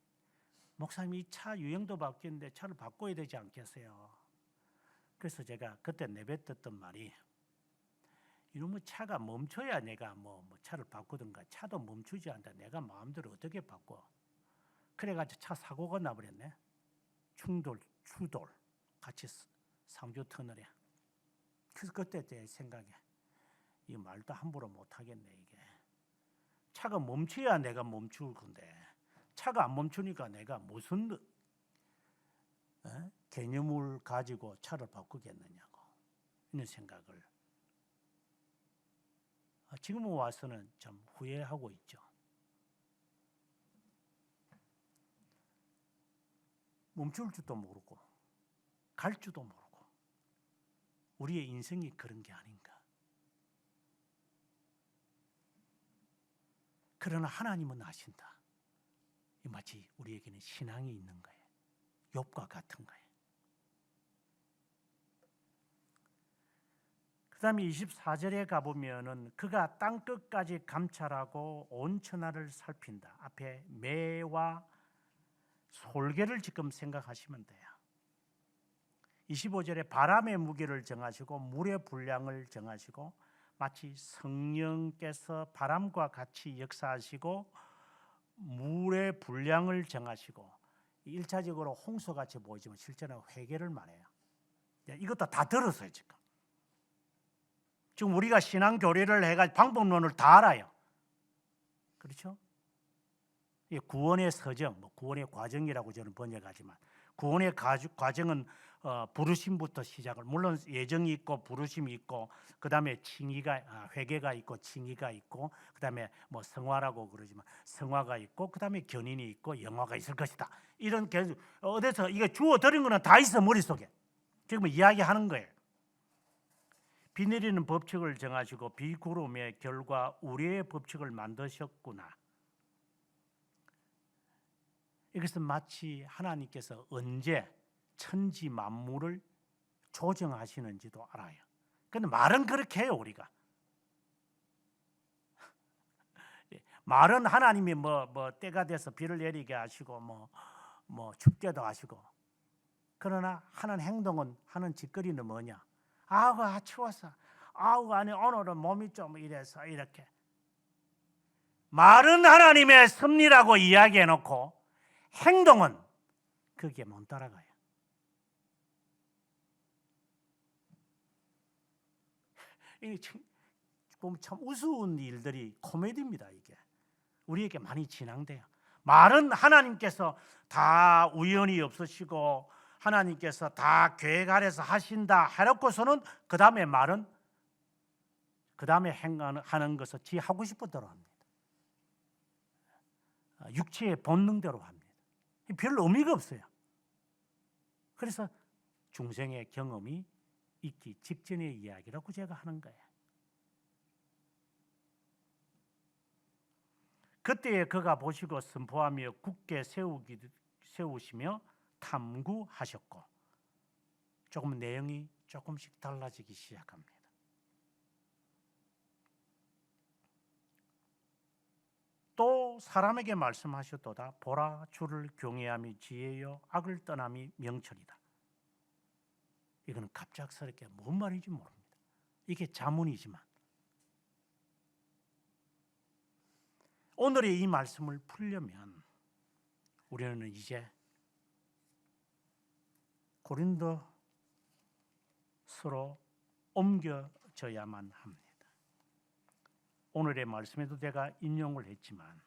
목사님 이 차 유형도 바뀌었는데 차를 바꿔야 되지 않겠어요? 그래서 제가 그때 내뱉었던 말이 이놈의 차가 멈춰야 내가 뭐 차를 바꾸든가 차도 멈추지 않다. 내가 마음대로 어떻게 바꿔? 그래가지고 차 사고가 나버렸네. 충돌, 추돌 같이 상주 터널에. 그래서 그때 제 생각에 이 말도 함부로 못하겠네 이게. 차가 멈춰야 내가 멈출 건데 차가 안 멈추니까 내가 무슨 개념을 가지고 차를 바꾸겠느냐고 이런 생각을 지금 와서는 좀 후회하고 있죠. 멈출 줄도 모르고 갈 줄도 모르고 우리의 인생이 그런 게 아닌가. 그러나 하나님은 아신다. 마치 우리에게는 신앙이 있는 거예요. 욥과 같은 거예요. 그 다음에 24절에 가보면은 그가 땅끝까지 감찰하고 온 천하를 살핀다. 앞에 매와 솔개를 지금 생각하시면 돼요. 25절에 바람의 무게를 정하시고 물의 분량을 정하시고 마치 성령께서 바람과 같이 역사하시고 물의 분량을 정하시고 1차적으로 홍수같이 보이지만 실제는 회개를 말해요. 이것도 다 들었어요 지금. 지금 우리가 신앙 교리를 해가지고 방법론을 다 알아요. 그렇죠? 구원의 서정, 구원의 과정이라고 저는 번역하지만 구원의 과정은 부르심부터 시작을 물론 예정이 있고 부르심이 있고 그 다음에 칭의가 회개가 있고 칭의가 있고 그 다음에 뭐 성화라고 그러지만 성화가 있고 그 다음에 견인이 있고 영화가 있을 것이다. 이런 어디서 이게 주어 드린 거는 다 있어 머릿속에. 지금 이야기하는 거예요. 비 내리는 법칙을 정하시고 비구름의 결과 우리의 법칙을 만드셨구나. 이것은 마치 하나님께서 언제 천지 만물을 조정하시는지도 알아요. 그런데 말은 그렇게 해요 우리가. 말은 하나님이 뭐 때가 돼서 비를 내리게 하시고 뭐 춥게도 하시고. 그러나 하는 행동은 하는 짓거리는 뭐냐? 추웠어. 아니 오늘은 몸이 좀 이래서 이렇게. 말은 하나님의 섭리라고 이야기해놓고 행동은 거기에 못 따라가요. 이게 보면 참 우스운 일들이 코미디입니다. 이게 우리에게 많이 진행돼요. 말은 하나님께서 다 우연이 없으시고 하나님께서 다 계획 아래서 하신다 해놓고서는 그 다음에 말은 그 다음에 행하는 것을 지 하고 싶은 대로 합니다. 육체의 본능대로 합니다. 별 의미가 없어요. 그래서 중생의 경험이 있기 직전의 이야기라고 제가 하는 거예요. 그때에 그가 보시고 선포하며 굳게 세우시며 탐구하셨고, 조금 내용이 조금씩 달라지기 시작합니다. 또 사람에게 말씀하셨도다. 보라, 주를 경외함이 지혜요 악을 떠남이 명철이다. 이거는 갑작스럽게 뭔 말인지 모릅니다. 이게 자문이지만 오늘의 이 말씀을 풀려면 우리는 이제 고린도서로 옮겨져야만 합니다. 오늘의 말씀에도 제가 인용을 했지만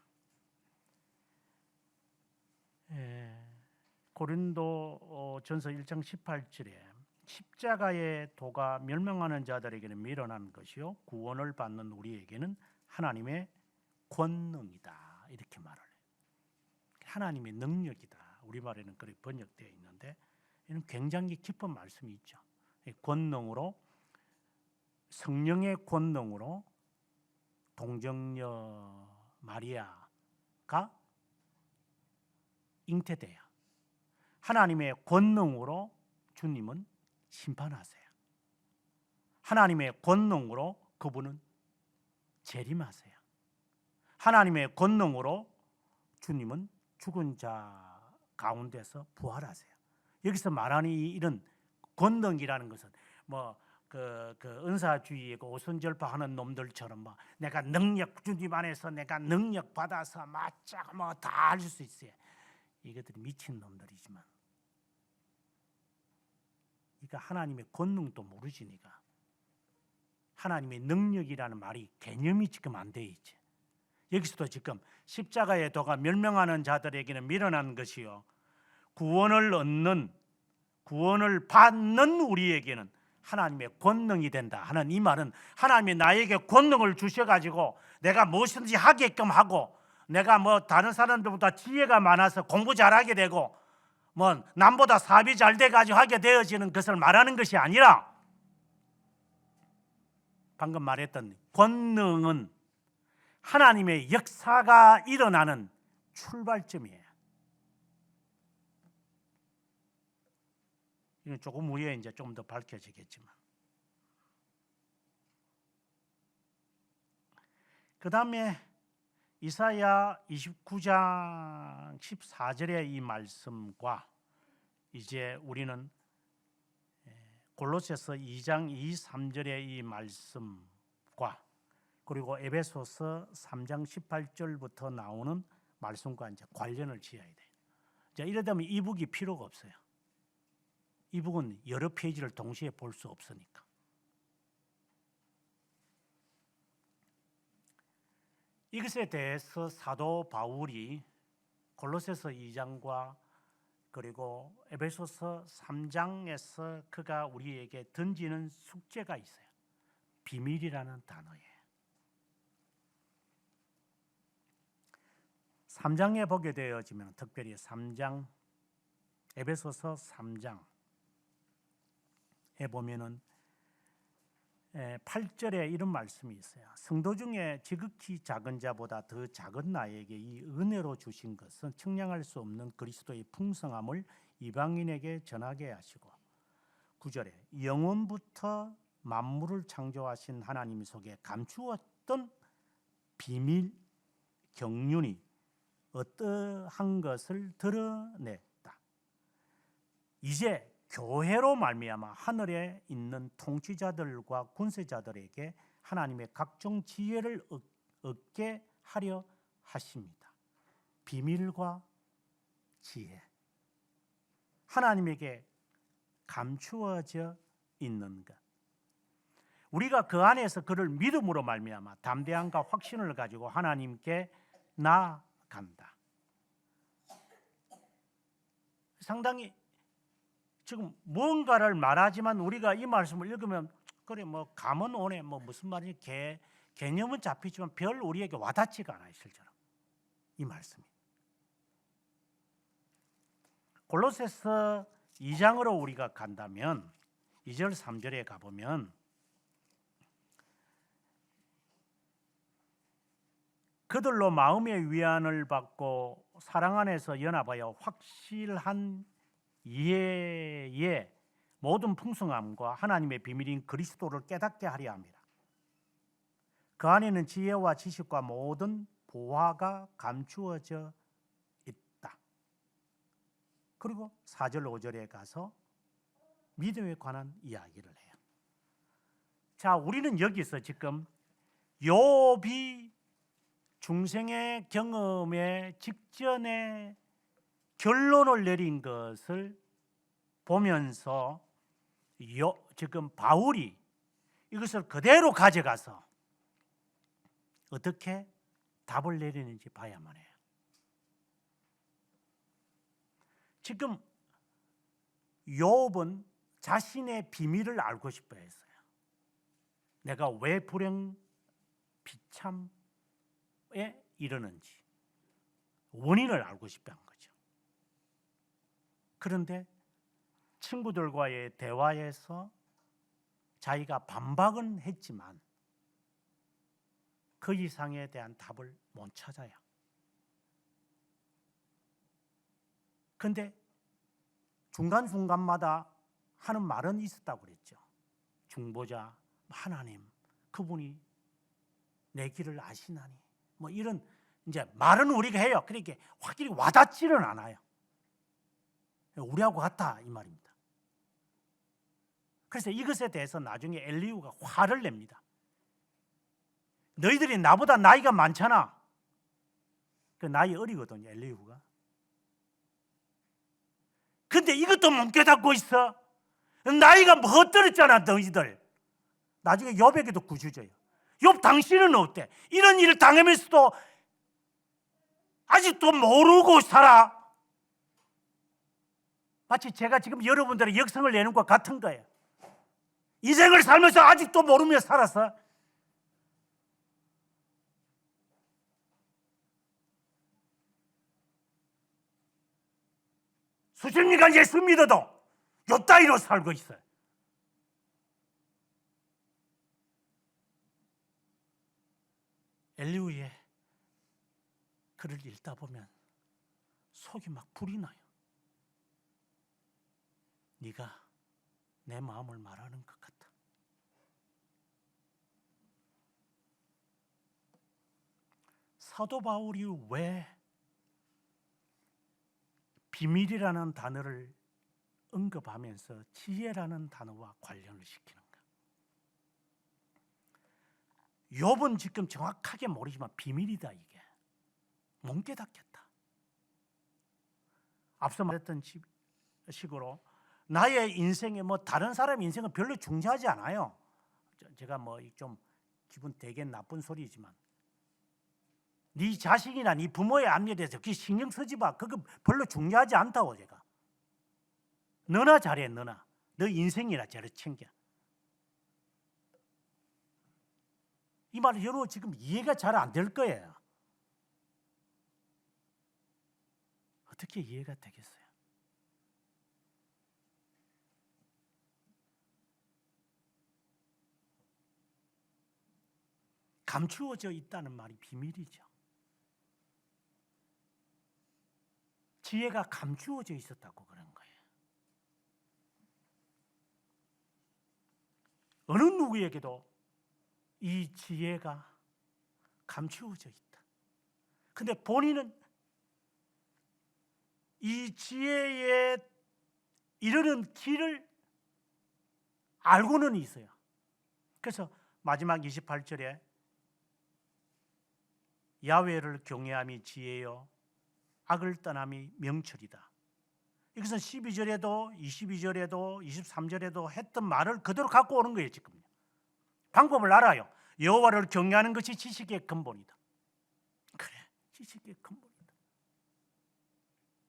고린도전서 1장 18절에 십자가의 도가 멸망하는 자들에게는 미련한 것이요 구원을 받는 우리에게는 하나님의 권능이다, 이렇게 말을 해요. 하나님의 능력이다. 우리말에는 그렇게 번역되어 있는데 이는 굉장히 깊은 말씀이 있죠. 권능으로, 성령의 권능으로 동정녀 마리아가 잉태돼야 하나님의 권능으로 주님은 심판하세요. 하나님의 권능으로 그분은 재림하세요. 하나님의 권능으로 주님은 죽은 자 가운데서 부활하세요. 여기서 말하는 이런 권능이라는 것은 그 은사주의고 오선절파하는 놈들처럼 내가 능력, 주님 안에서 내가 능력 받아서 맞자 다 할 수 있어요. 이것들이 미친 놈들이지만 그러니까 하나님의 권능도 모르시니까 하나님의 능력이라는 말이 개념이 지금 안 돼 있지. 여기서도 지금 십자가의 도가 멸망하는 자들에게는 미련한 것이요 구원을 받는 우리에게는 하나님의 권능이 된다 하는 이 말은 하나님이 나에게 권능을 주셔가지고 내가 무엇이든지 하게끔 하고 내가 다른 사람들보다 지혜가 많아서 공부 잘하게 되고 남보다 사업이 잘 돼가지고 하게 되어지는 것을 말하는 것이 아니라 방금 말했던 권능은 하나님의 역사가 일어나는 출발점이에요. 이건 조금 후에 이제 좀 더 밝혀지겠지만, 그 다음에 이사야 29장 14절의 이 말씀과 이제 우리는 골로새서 2장 23절의 이 말씀과 그리고 에베소서 3장 18절부터 나오는 말씀과 이제 관련을 지어야 돼요. 자, 이러다면 이북이 필요가 없어요. 이북은 여러 페이지를 동시에 볼 수 없으니까. 이것에 대해서 사도 바울이 골로새서 2장과 그리고 에베소서 3장에서 그가 우리에게 던지는 숙제가 있어요. 비밀이라는 단어예요. 3장에 보게 되어지면 특별히 3장 에베소서 3장에 보면은 8절에 이런 말씀이 있어요. 성도 중에 지극히 작은 자보다 더 작은 나에게 이 은혜로 주신 것은 측량할 수 없는 그리스도의 풍성함을 이방인에게 전하게 하시고 9절에 영원부터 만물을 창조하신 하나님 속에 감추었던 비밀 경륜이 어떠한 것을 드러냈다. 이제 교회로 말미암아 하늘에 있는 통치자들과 군세자들에게 하나님의 각종 지혜를 얻게 하려 하십니다. 비밀과 지혜, 하나님에게 감추어져 있는 것. 우리가 그 안에서 그를 믿음으로 말미암아 담대함과 확신을 가지고 하나님께 나아간다. 상당히 지금 뭔가를 말하지만 우리가 이 말씀을 읽으면 그래 뭐 감은 오네, 뭐 무슨 말인지 개념은 잡히지만 별 우리에게 와닿지가 않아요. 실제로 이 말씀이. 골로새서 2장으로 우리가 간다면 2절 3절에 가보면 그들로 마음의 위안을 받고 사랑 안에서 연합하여 확실한 이해의 모든 풍성함과 하나님의 비밀인 그리스도를 깨닫게 하려 합니다. 그 안에는 지혜와 지식과 모든 보화가 감추어져 있다. 그리고 4절 5절에 가서 믿음에 관한 이야기를 해요. 자, 우리는 여기서 지금 욥이 중생의 경험에 직전에 결론을 내린 것을 보면서 지금 바울이 이것을 그대로 가져가서 어떻게 답을 내리는지 봐야만 해요. 지금 욥은 자신의 비밀을 알고 싶어 했어요. 내가 왜 불행 비참에 이르는지 원인을 알고 싶어 한 거죠. 그런데 친구들과의 대화에서 자기가 반박은 했지만 그 이상에 대한 답을 못 찾아요. 그런데 중간중간마다 하는 말은 있었다고 그랬죠. 중보자 하나님, 그분이 내 길을 아시나니, 뭐 이런 이제 말은 우리가 해요. 그러니까 확실히 와닿지는 않아요. 우리하고 같다 이 말입니다. 그래서 이것에 대해서 나중에 엘리후가 화를 냅니다. 너희들이 나보다 나이가 많잖아. 그 나이 어리거든요, 엘리후가. 근데 이것도 못 깨닫고 있어. 나이가 뭐 떨어졌잖아, 너희들. 나중에 욥에게도 구주져요. 욥 당신은 어때? 이런 일을 당하면서도 아직도 모르고 살아. 마치 제가 지금 여러분들의 역성을 내는 것과 같은 거예요. 인생을 살면서 아직도 모르며 살았어. 수십 년간 예수 믿어도 요 따위로 살고 있어요. 엘리후의 글을 읽다 보면 속이 막 불이 나요. 네가 내 마음을 말하는 것 같다. 사도 바울이 왜 비밀이라는 단어를 언급하면서 지혜라는 단어와 관련을 시키는가? 욥은 지금 정확하게 모르지만 비밀이다 이게. 못 깨닫겠다. 앞서 말했던 식으로 나의 인생에 뭐 다른 사람 인생은 별로 중요하지 않아요. 제가 뭐 좀 기분 되게 나쁜 소리지만 네 자식이나 네 부모의 앞일에 대해서 그게 신경 쓰지 마. 그거 별로 중요하지 않다고 제가. 너나 잘해, 너나. 너 인생이나 잘 챙겨. 이 말은 여러분 지금 이해가 잘 안 될 거예요. 어떻게 이해가 되겠어요? 감추어져 있다는 말이 비밀이죠. 지혜가 감추어져 있었다고 그런 거예요. 어느 누구에게도 이 지혜가 감추어져 있다. 근데 본인은 이 지혜에 이르는 길을 알고는 있어요. 그래서 마지막 28절에 야훼를 경외함이 지혜요 악을 떠남이 명철이다. 이것은 12절에도 22절에도 23절에도 했던 말을 그대로 갖고 오는 거예요. 지금 방법을 알아요. 여호와를 경외하는 것이 지식의 근본이다. 그래, 지식의 근본이다.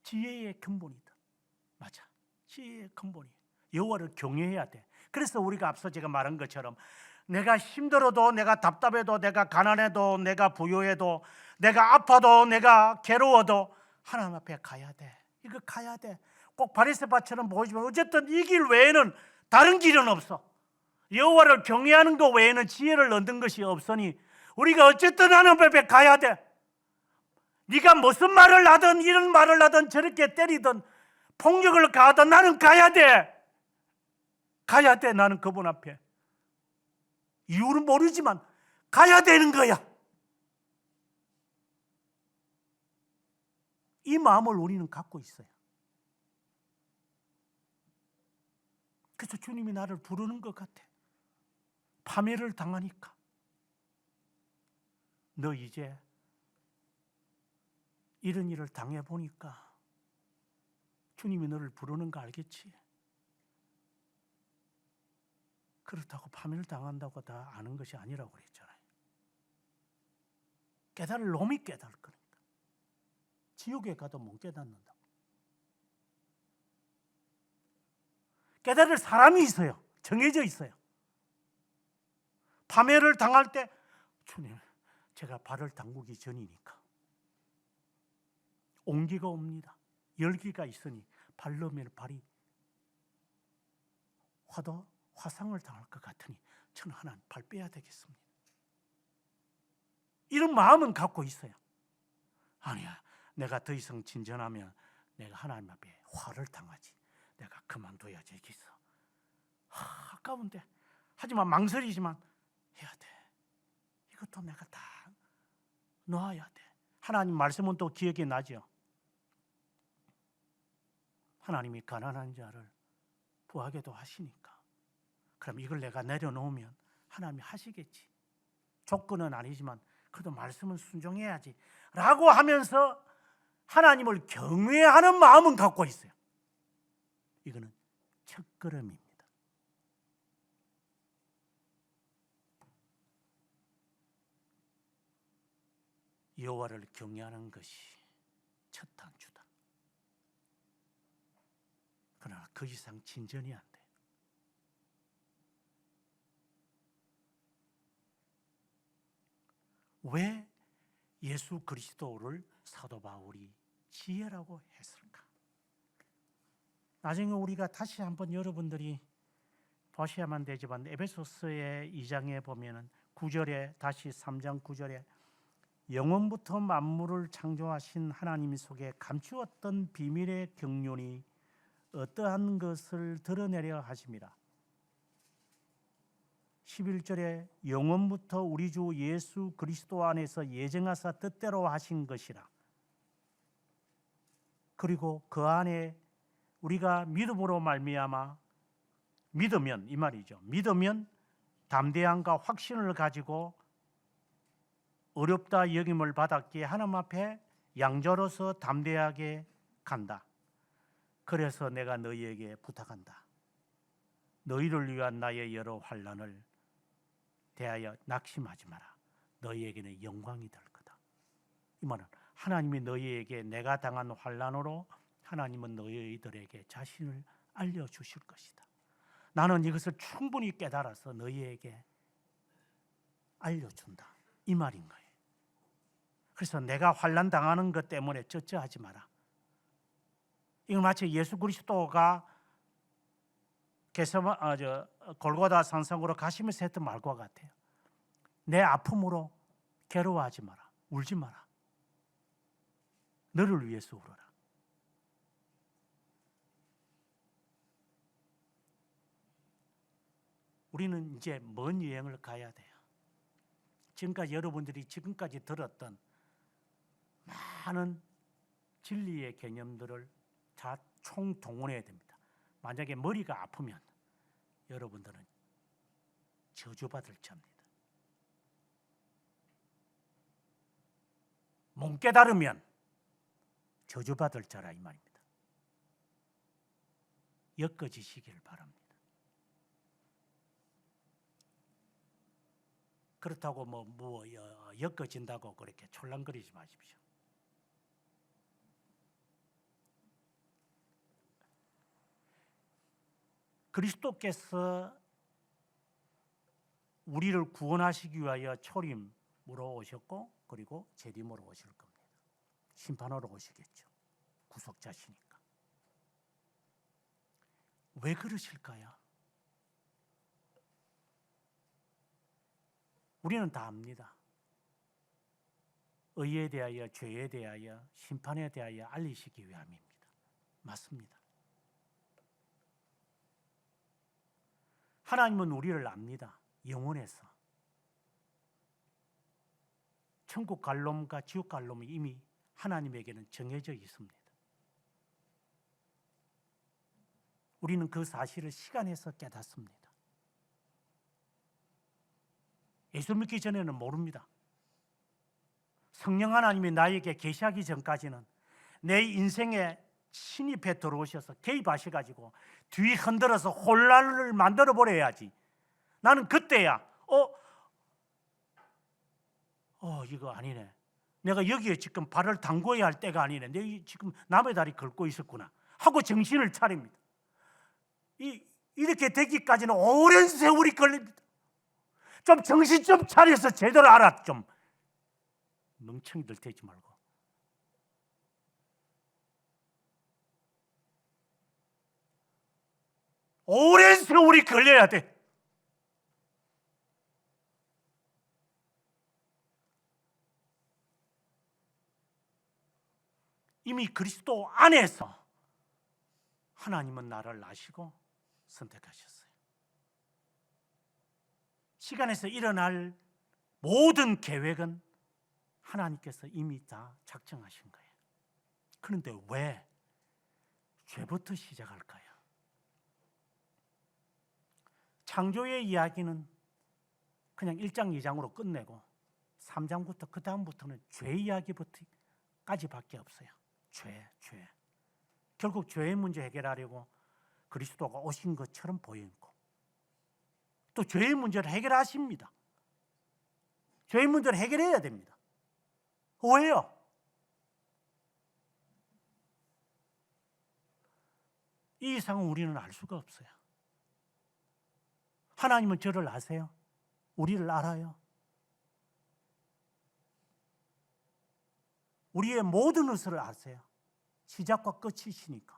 지혜의 근본이다. 맞아, 지혜의 근본이 여호와를 경외해야 돼. 그래서 우리가 앞서 제가 말한 것처럼 내가 힘들어도, 내가 답답해도, 내가 가난해도, 내가 부유해도, 내가 아파도, 내가 괴로워도 하나님 앞에 가야 돼. 이거 가야 돼. 꼭 바리새파처럼 보이지만 어쨌든 이 길 외에는 다른 길은 없어. 여호와를 경외하는 것 외에는 지혜를 얻는 것이 없으니 우리가 어쨌든 하나님 앞에 가야 돼. 네가 무슨 말을 하든 이런 말을 하든 저렇게 때리든 폭력을 가하든 나는 가야 돼. 가야 돼. 나는 그분 앞에. 이유는 모르지만 가야 되는 거야. 이 마음을 우리는 갖고 있어요. 그래서 주님이 나를 부르는 것 같아. 파멸을 당하니까 너 이제 이런 일을 당해보니까 주님이 너를 부르는 거 알겠지? 그렇다고 파멸을 당한다고 다 아는 것이 아니라고 그랬잖아요. 깨달을 놈이 깨달을 거니까. 지옥에 가도 못 깨닫는다. 깨달을 사람이 있어요. 정해져 있어요. 파멸을 당할 때 주님, 제가 발을 담그기 전이니까 온기가 옵니다. 열기가 있으니 발 넣으면 발이 화상을 당할 것 같으니 저는 하나님 발 빼야 되겠습니다. 이런 마음은 갖고 있어요. 아니야, 내가 더 이상 진전하면 내가 하나님 앞에 화를 당하지. 내가 그만둬야 되겠어. 아까운데. 하지만 망설이지만 해야 돼. 이것도 내가 다 놓아야 돼. 하나님 말씀은 또 기억이 나죠. 하나님이 가난한 자를 부하게도 하시니까. 그럼 이걸 내가 내려놓으면 하나님이 하시겠지. 조건은 아니지만 그래도 말씀은 순종해야지 라고 하면서 하나님을 경외하는 마음은 갖고 있어요. 이거는 첫걸음입니다. 여호와를 경외하는 것이 첫 단추다. 그러나 그 이상 진전이 안 돼. 왜 예수 그리스도를 사도 바울이 지혜라고 했을까? 나중에 우리가 다시 한번 여러분들이 보셔야만 되지만 에베소서의 2장에 보면은 9절에 다시 3장 9절에 영원부터 만물을 창조하신 하나님 속에 감추었던 비밀의 경륜이 어떠한 것을 드러내려 하심이라. 11절에 영원부터 우리 주 예수 그리스도 안에서 예정하사 뜻대로 하신 것이라. 그리고 그 안에 우리가 믿음으로 말미암아 믿으면 이 말이죠. 믿으면 담대함과 확신을 가지고 어렵다 여김을 받았기에 하나님 앞에 양자로서 담대하게 간다. 그래서 내가 너희에게 부탁한다. 너희를 위한 나의 여러 환난을 대하여 낙심하지 마라. 너희에게는 영광이 될 거다. 이 말은 하나님이 너희에게 내가 당한 환난으로 하나님은 너희들에게 자신을 알려주실 것이다. 나는 이것을 충분히 깨달아서 너희에게 알려준다. 이 말인 거예요. 그래서 내가 환난 당하는 것 때문에 쩌쩌하지 마라. 이건 마치 예수 그리스도가 골고다 산상으로 가시면서 했던 말과 같아요. 내 아픔으로 괴로워하지 마라. 울지 마라. 너를 위해서 울어라. 우리는 이제 먼 여행을 가야 돼요. 지금까지 여러분들이 지금까지 들었던 많은 진리의 개념들을 다 총동원해야 됩니다. 만약에 머리가 아프면 여러분들은 저주받을 자입니다. 못 깨달으면 저주받을 자라 이 말입니다. 엮어지시길 바랍니다. 그렇다고 엮어진다고 그렇게 촐랑거리지 마십시오. 그리스도께서 우리를 구원하시기 위하여 초림으로 오셨고 그리고 재림으로 오실 겁니다. 심판하러 오시겠죠. 구속자시니까. 왜 그러실까요? 우리는 다 압니다. 의에 대하여, 죄에 대하여, 심판에 대하여 알리시기 위함입니다. 맞습니다. 하나님은 우리를 압니다. 영혼에서. 천국 갈 놈과 지옥 갈 놈이 이미 하나님에게는 정해져 있습니다. 우리는 그 사실을 시간에서 깨닫습니다. 예수 믿기 전에는 모릅니다. 성령 하나님이 나에게 계시하기 전까지는 내 인생에 침입해 들어오셔서 개입하셔가지고 뒤 흔들어서 혼란을 만들어 버려야지. 나는 그때야 이거 아니네. 내가 여기에 지금 발을 담궈야 할 때가 아니네. 내가 지금 남의 다리 긁고 있었구나 하고 정신을 차립니다. 이렇게 되기까지는 오랜 세월이 걸립니다. 좀 정신 좀 차려서 제대로 알아. 좀 멍청이들 되지 말고. 오랜 세월이 걸려야 돼. 이미 그리스도 안에서 하나님은 나를 아시고 선택하셨어요. 시간에서 일어날 모든 계획은 하나님께서 이미 다 작정하신 거예요. 그런데 왜 죄부터 시작할까요? 창조의 이야기는 그냥 1장, 2장으로 끝내고 3장부터 그 다음부터는 죄 이야기부터까지 밖에 없어요. 죄. 결국 죄의 문제 해결하려고 그리스도가 오신 것처럼 보이고 또 죄의 문제를 해결하십니다. 죄의 문제를 해결해야 됩니다. 왜요? 이 이상은 우리는 알 수가 없어요. 하나님은 저를 아세요? 우리를 알아요? 우리의 모든 것을 아세요. 시작과 끝이시니까.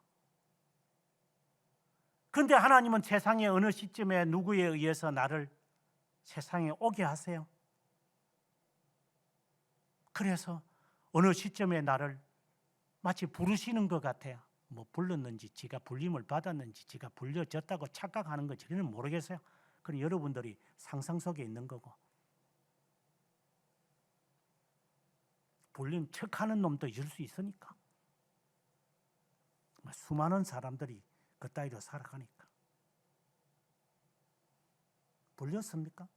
그런데 하나님은 세상의 어느 시점에 누구에 의해서 나를 세상에 오게 하세요. 그래서 어느 시점에 나를 마치 부르시는 것 같아요. 뭐 불렀는지, 지가 불림을 받았는지, 지가 불려졌다고 착각하는 건지 저는 모르겠어요. 그건 여러분들이 상상 속에 있는 거고. 불린 척하는 놈도 있을 수 있으니까. 수많은 사람들이 그 따위로 살아가니까. 불렸습니까?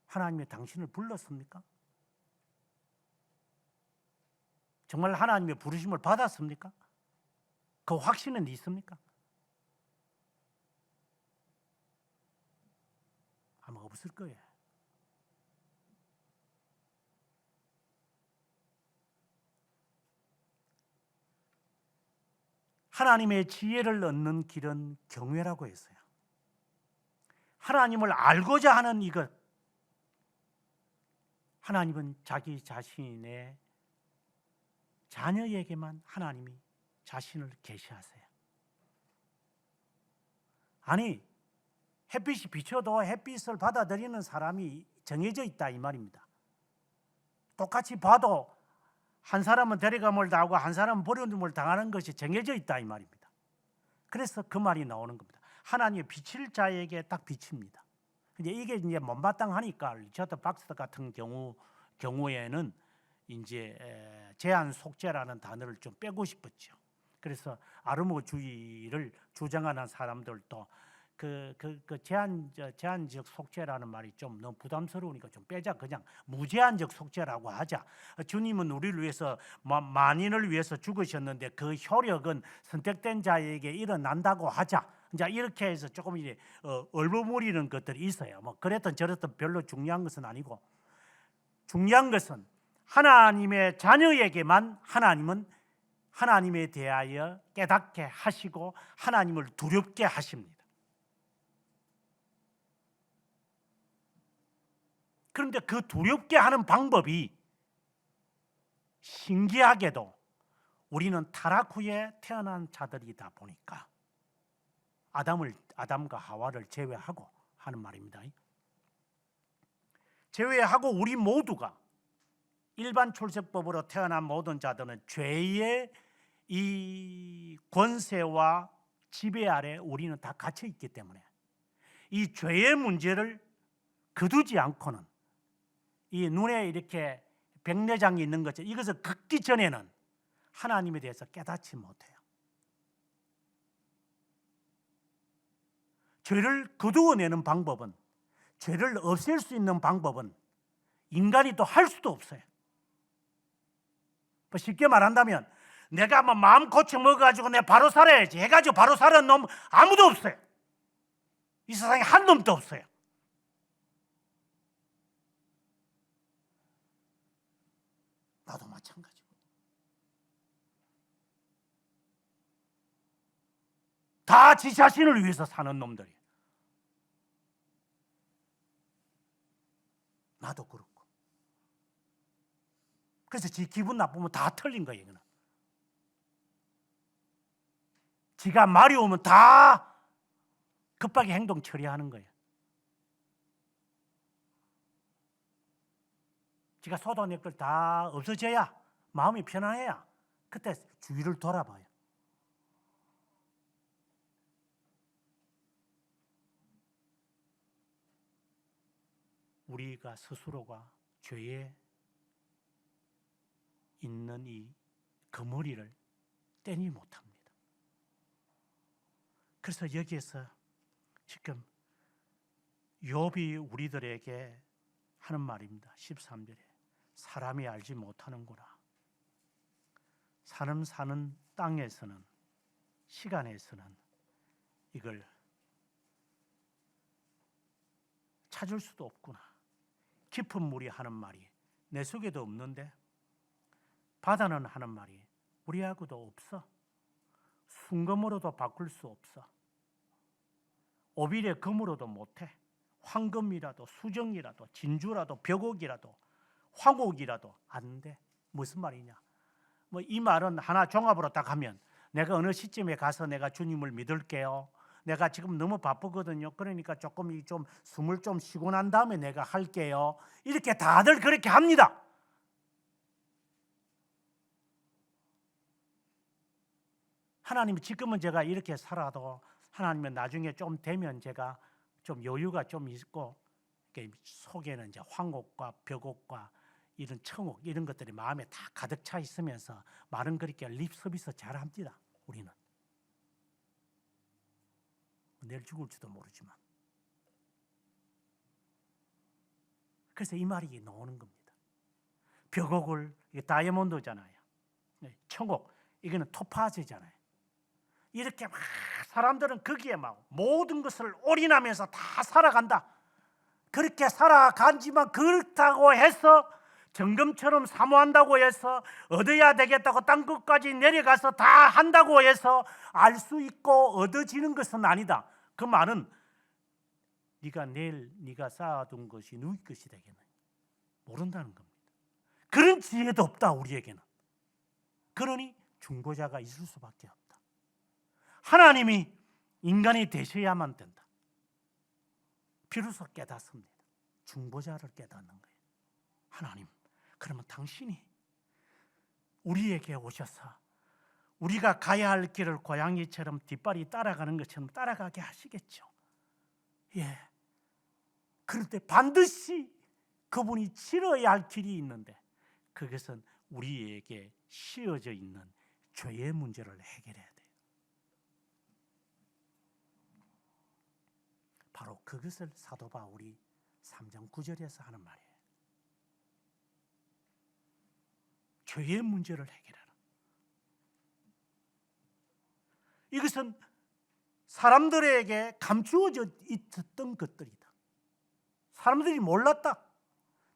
하나님이 당신을 불렀습니까? 정말 하나님의 부르심을 받았습니까? 그 확신은 있습니까? 아마 없을 거예요. 하나님의 지혜를 얻는 길은 경외라고 했어요. 하나님을 알고자 하는 이것. 하나님은 자기 자신의 자녀에게만 하나님이 자신을 계시하세요. 아니, 햇빛이 비춰도 햇빛을 받아들이는 사람이 정해져 있다 이 말입니다. 똑같이 봐도 한 사람은 데려감을 당하고 한 사람은 버림을 당하는 것이 정해져 있다 이 말입니다. 그래서 그 말이 나오는 겁니다. 하나님의 비칠 자에게 딱 비칩니다. 이게 이제 못마땅하니까 리처드 박스 같은 경우에는 이제 제한 속죄라는 단어를 좀 빼고 싶었죠. 그래서 아르모주의를 주장하는 사람들도 제한적 속죄라는 말이 좀 너무 부담스러우니까 좀 빼자. 그냥 무제한적 속죄라고 하자. 주님은 우리를 위해서 만인을 위해서 죽으셨는데 그 효력은 선택된 자에게 일어난다고 하자. 이제 이렇게 해서 조금 이제 얼버무리는 것들이 있어요. 뭐 그랬든 저랬든 별로 중요한 것은 아니고, 중요한 것은 하나님의 자녀에게만 하나님은 하나님에 대하여 깨닫게 하시고 하나님을 두렵게 하십니다. 그런데 그 두렵게 하는 방법이 신기하게도 우리는 타락 후에 태어난 자들이다 보니까 아담과 하와를 제외하고 하는 말입니다. 제외하고 우리 모두가 일반 출생법으로 태어난 모든 자들은 죄의 이 권세와 지배 아래 우리는 다 갇혀 있기 때문에 이 죄의 문제를 거두지 않고는 이 눈에 이렇게 백내장이 있는 것처럼 이것을 긋기 전에는 하나님에 대해서 깨닫지 못해요. 죄를 거두어내는 방법은, 죄를 없앨 수 있는 방법은 인간이 또 할 수도 없어요. 쉽게 말한다면 내가 뭐 마음 고쳐 먹어가지고 내가 바로 살아야지 해가지고 바로 사는 놈 아무도 없어요. 이 세상에 한 놈도 없어요. 나도 마찬가지고. 다 지 자신을 위해서 사는 놈들이에요. 나도 그렇고. 그래서 지 기분 나쁘면 다 틀린 거예요. 이거는. 지가 말이 오면 다 급하게 행동 처리하는 거예요. 지가 쏟아낼 걸 다 없어져야 마음이 편안해야 그때 주위를 돌아봐요. 우리가 스스로가 죄에 있는 이 거머리를 떼지 못합니다. 그래서 여기에서 지금 욥이 우리들에게 하는 말입니다. 13절에 사람이 알지 못하는구나. 사람 사는 땅에서는, 시간에서는 이걸 찾을 수도 없구나. 깊은 물이 하는 말이 내 속에도 없는데, 바다는 하는 말이 우리하고도 없어. 순금으로도 바꿀 수 없어. 오빌의 금으로도 못해. 황금이라도 수정이라도 진주라도 벽옥이라도 황옥이라도 안 돼. 무슨 말이냐? 뭐 이 말은 하나 종합으로 딱 하면, 내가 어느 시점에 가서 내가 주님을 믿을게요. 내가 지금 너무 바쁘거든요. 그러니까 조금 숨을 좀 쉬고 난 다음에 내가 할게요. 이렇게 다들 그렇게 합니다. 하나님이 지금은 제가 이렇게 살아도 하나님은 나중에 좀 되면 제가 좀 여유가 좀 있고, 속에는 이제 황옥과 벽옥과 이런 청옥 이런 것들이 마음에 다 가득 차 있으면서 말은 그렇게 립 서비스 잘 합니다. 우리는 내일 죽을지도 모르지만. 그래서 이 말이 나오는 겁니다. 벽옥을, 이게 다이아몬드잖아요. 청옥, 이거는 토파즈잖아요. 이렇게 막 사람들은 거기에 막 모든 것을 올인하면서 다 살아간다. 그렇게 살아간지만 그렇다고 해서 정금처럼 사모한다고 해서 얻어야 되겠다고 땅 끝까지 내려가서 다 한다고 해서 알 수 있고 얻어지는 것은 아니다. 그 말은 네가 내일 네가 쌓아둔 것이 누구 것이 되겠느냐 모른다는 겁니다. 그런 지혜도 없다 우리에게는. 그러니 중보자가 있을 수밖에 없다. 하나님이 인간이 되셔야만 된다. 비로소 깨닫습니다. 중보자를 깨닫는 거예요. 하나님, 그러면 당신이 우리에게 오셔서 우리가 가야 할 길을 고양이처럼 뒷발이 따라가는 것처럼 따라가게 하시겠죠. 예. 그런데 반드시 그분이 치러야 할 길이 있는데, 그것은 우리에게 씌어져 있는 죄의 문제를 해결해야 돼요. 바로 그것을 사도 바울이 3장 9절에서 하는 말이에요. 죄의 문제를 해결하라. 이것은 사람들에게 감추어져 있었던 것들이다. 사람들이 몰랐다.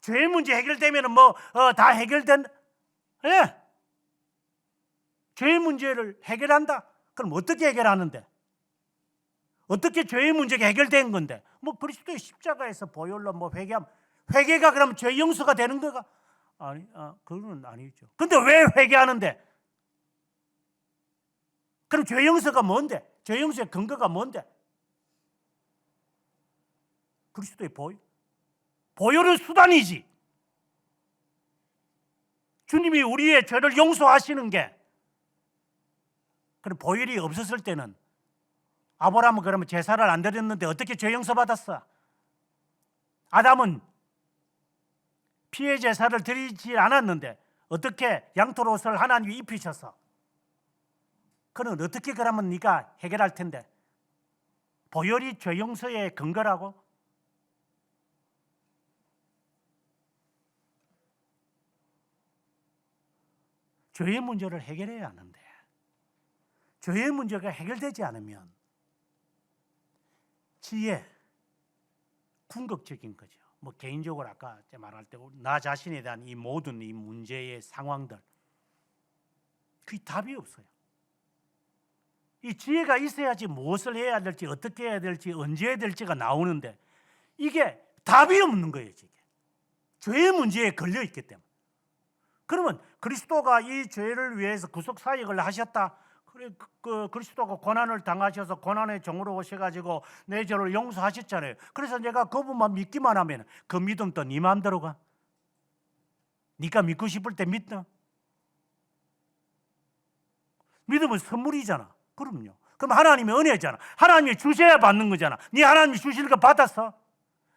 죄의 문제 해결되면 다 해결된, 예. 죄의 문제를 해결한다. 그럼 어떻게 해결하는데? 어떻게 죄의 문제가 해결된 건데? 그리스도의 십자가에서 보혈로 회개하면, 회개가 그러면 죄 용서가 되는 거가? 아니, 그건 아니죠. 근데 왜 회개하는데? 그럼 죄 용서가 뭔데? 죄 용서의 근거가 뭔데? 그리스도의 보혈. 보혈은 수단이지. 주님이 우리의 죄를 용서하시는 게, 그럼 보혈이 없었을 때는 아브라함은 그러면 제사를 안 드렸는데 어떻게 죄 용서 받았어? 아담은 피해 제사를 드리지 않았는데 어떻게 양털 옷을 하나님이 입히셔서? 그는 어떻게 그러면 네가 해결할 텐데? 보혈이 죄 용서의 근거라고? 죄의 문제를 해결해야 하는데, 죄의 문제가 해결되지 않으면 지혜, 궁극적인 거죠. 개인적으로 아까 말할 때 나 자신에 대한 이 모든 이 문제의 상황들, 그 답이 없어요. 이 지혜가 있어야지 무엇을 해야 될지, 어떻게 해야 될지, 언제 해야 될지가 나오는데 이게 답이 없는 거예요. 지금 죄의 문제에 걸려 있기 때문에. 그러면 그리스도가 이 죄를 위해서 구속 사역을 하셨다. 그래, 그리스도가 고난을 당하셔서 고난의 종으로 오셔가지고 내 죄를 용서하셨잖아요. 그래서 내가 그분만 믿기만 하면 그 믿음 또 네 마음대로 가. 네가 믿고 싶을 때 믿나? 믿음은 선물이잖아. 그럼요. 그럼 하나님의 은혜잖아. 하나님이 주셔야 받는 거잖아. 네 하나님이 주시는 거 받았어?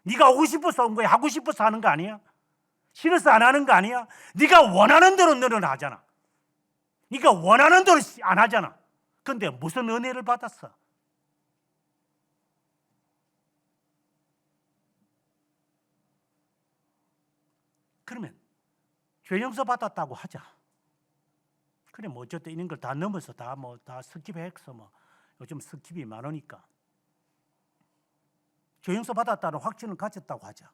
네가 오고 싶어서 온 거야? 하고 싶어서 하는 거 아니야? 싫어서 안 하는 거 아니야? 네가 원하는 대로 너는 하잖아. 네가 원하는 대로 안 하잖아. 근데 무슨 은혜를 받았어? 그러면 죄 용서 받았다고 하자. 그래 어쨌든 이런 걸 다 넘어서 다 스킵해서 요즘 스킵이 많으니까 죄 용서 받았다는 확신을 가졌다고 하자.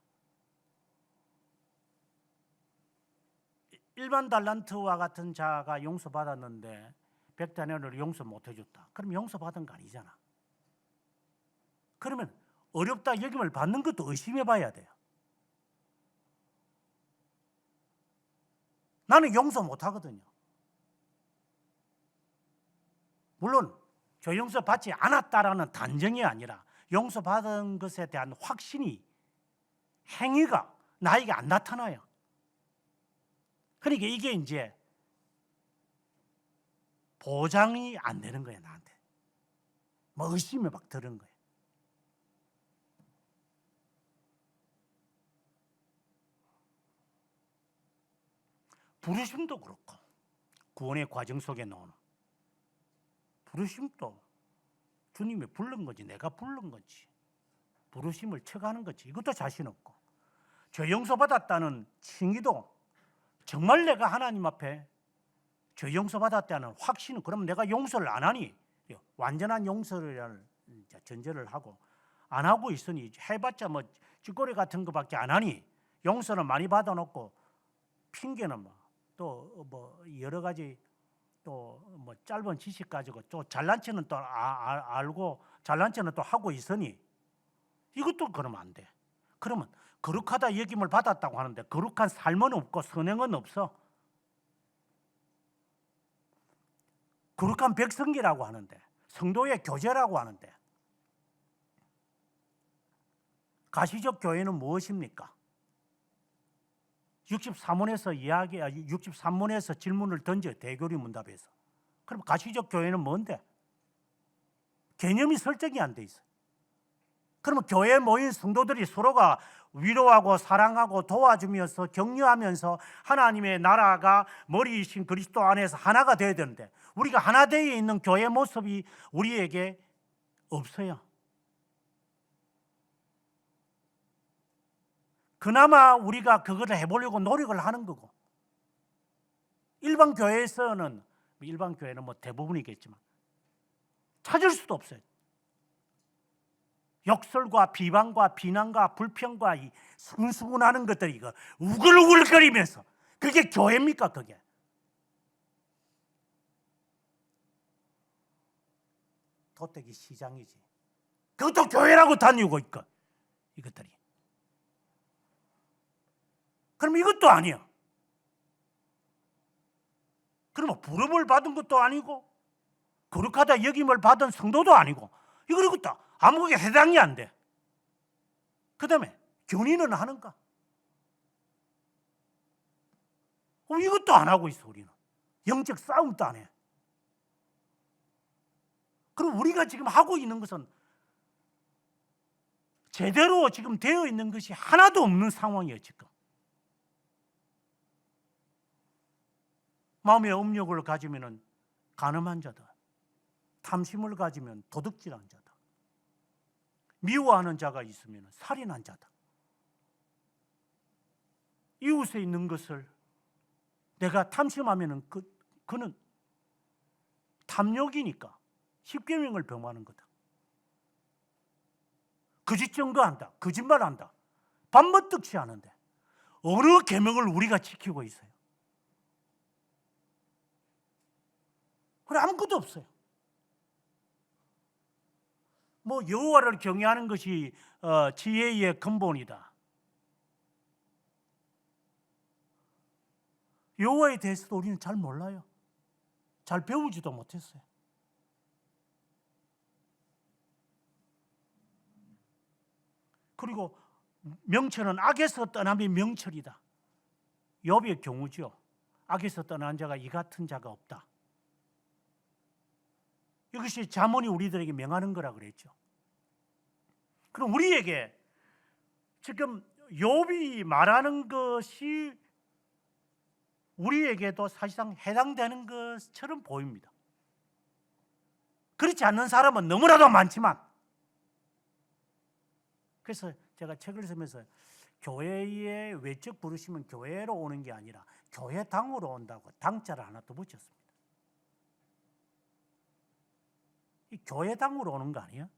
일반 달란트와 같은 자가 용서받았는데 100다니엘을 용서 못 해줬다. 그럼 용서받은 거 아니잖아. 그러면 어렵다 여김을 받는 것도 의심해 봐야 돼요. 나는 용서 못 하거든요. 물론 죄 용서 받지 않았다라는 단정이 아니라 용서받은 것에 대한 확신이, 행위가 나에게 안 나타나요. 그러니까 이게 이제 보장이 안 되는 거예요, 나한테. 의심이 막 드는 거예요. 부르심도 그렇고, 구원의 과정 속에 나오는 부르심도 주님이 부른 거지, 내가 부른 거지. 부르심을 쳐가는 거지. 이것도 자신 없고, 죄 용서받았다는 칭의도 정말 내가 하나님 앞에 죄 용서받았다는 확신은, 그러면 내가 용서를 안 하니? 완전한 용서를 전제를 하고 안 하고 있으니 해봤자 찌꺼리 같은 거밖에 안 하니 용서는 많이 받아놓고 핑계는 또 여러 가지 또 짧은 지식 가지고 또 잘난 체는 또 알고 잘난 체는 또 하고 있으니 이것도 그러면 안 돼. 그러면 거룩하다 여김을 받았다고 하는데 거룩한 삶은 없고 선행은 없어. 거룩한 백성이라고 하는데, 성도의 교제라고 하는데, 가시적 교회는 무엇입니까? 63문에서 질문을 던져, 대교리 문답에서. 그럼 가시적 교회는 뭔데? 개념이 설정이 안 돼 있어요. 그러면 교회에 모인 성도들이 서로가 위로하고 사랑하고 도와주면서 격려하면서 하나님의 나라가 머리이신 그리스도 안에서 하나가 되어야 되는데 우리가 하나 되어 있는 교회 모습이 우리에게 없어요. 그나마 우리가 그거를 해보려고 노력을 하는 거고, 일반 교회에서는, 일반 교회는 뭐 대부분이겠지만 찾을 수도 없어요. 욕설과 비방과 비난과 불평과 이 수근수근하는 것들이 이거 우글우글거리면서, 그게 교회입니까? 그게 도떼기 시장이지. 그것도 교회라고 다니고 있고, 이것들이. 그럼 이것도 아니야. 그러면 부름을 받은 것도 아니고, 거룩하다 여김을 받은 성도도 아니고, 이것도 아무것도 해당이 안 돼. 그 다음에 견인은 하는가? 이것도 안 하고 있어. 우리는 영적 싸움도 안 해. 그럼 우리가 지금 하고 있는 것은 제대로 지금 되어 있는 것이 하나도 없는 상황이에요. 지금 마음의 업력을 가지면 간음한 자다, 탐심을 가지면 도둑질한 자다, 미워하는 자가 있으면 살인한 자다. 이웃에 있는 것을 내가 탐심하면 그는 탐욕이니까 십계명을 범하는 거다. 거짓 증거한다, 거짓말한다, 반번뜩치 하는데 어느 계명을 우리가 지키고 있어요? 그래, 아무것도 없어요. 뭐 여호와를 경외하는 것이 지혜의 근본이다. 여호와에 대해서도 우리는 잘 몰라요. 잘 배우지도 못했어요. 그리고 명철은 악에서 떠남이 명철이다. 욥의 경우죠. 악에서 떠난 자가 이 같은 자가 없다. 이것이 잠언이 우리들에게 명하는 거라 그랬죠. 그럼 우리에게 지금 욥이 말하는 것이 우리에게도 사실상 해당되는 것처럼 보입니다. 그렇지 않는 사람은 너무나도 많지만, 그래서 제가 책을 쓰면서 교회의 외적 부르심은 교회로 오는 게 아니라 교회당으로 온다고 당자를 하나 더 붙였습니다. 이 교회당으로 오는 거 아니야?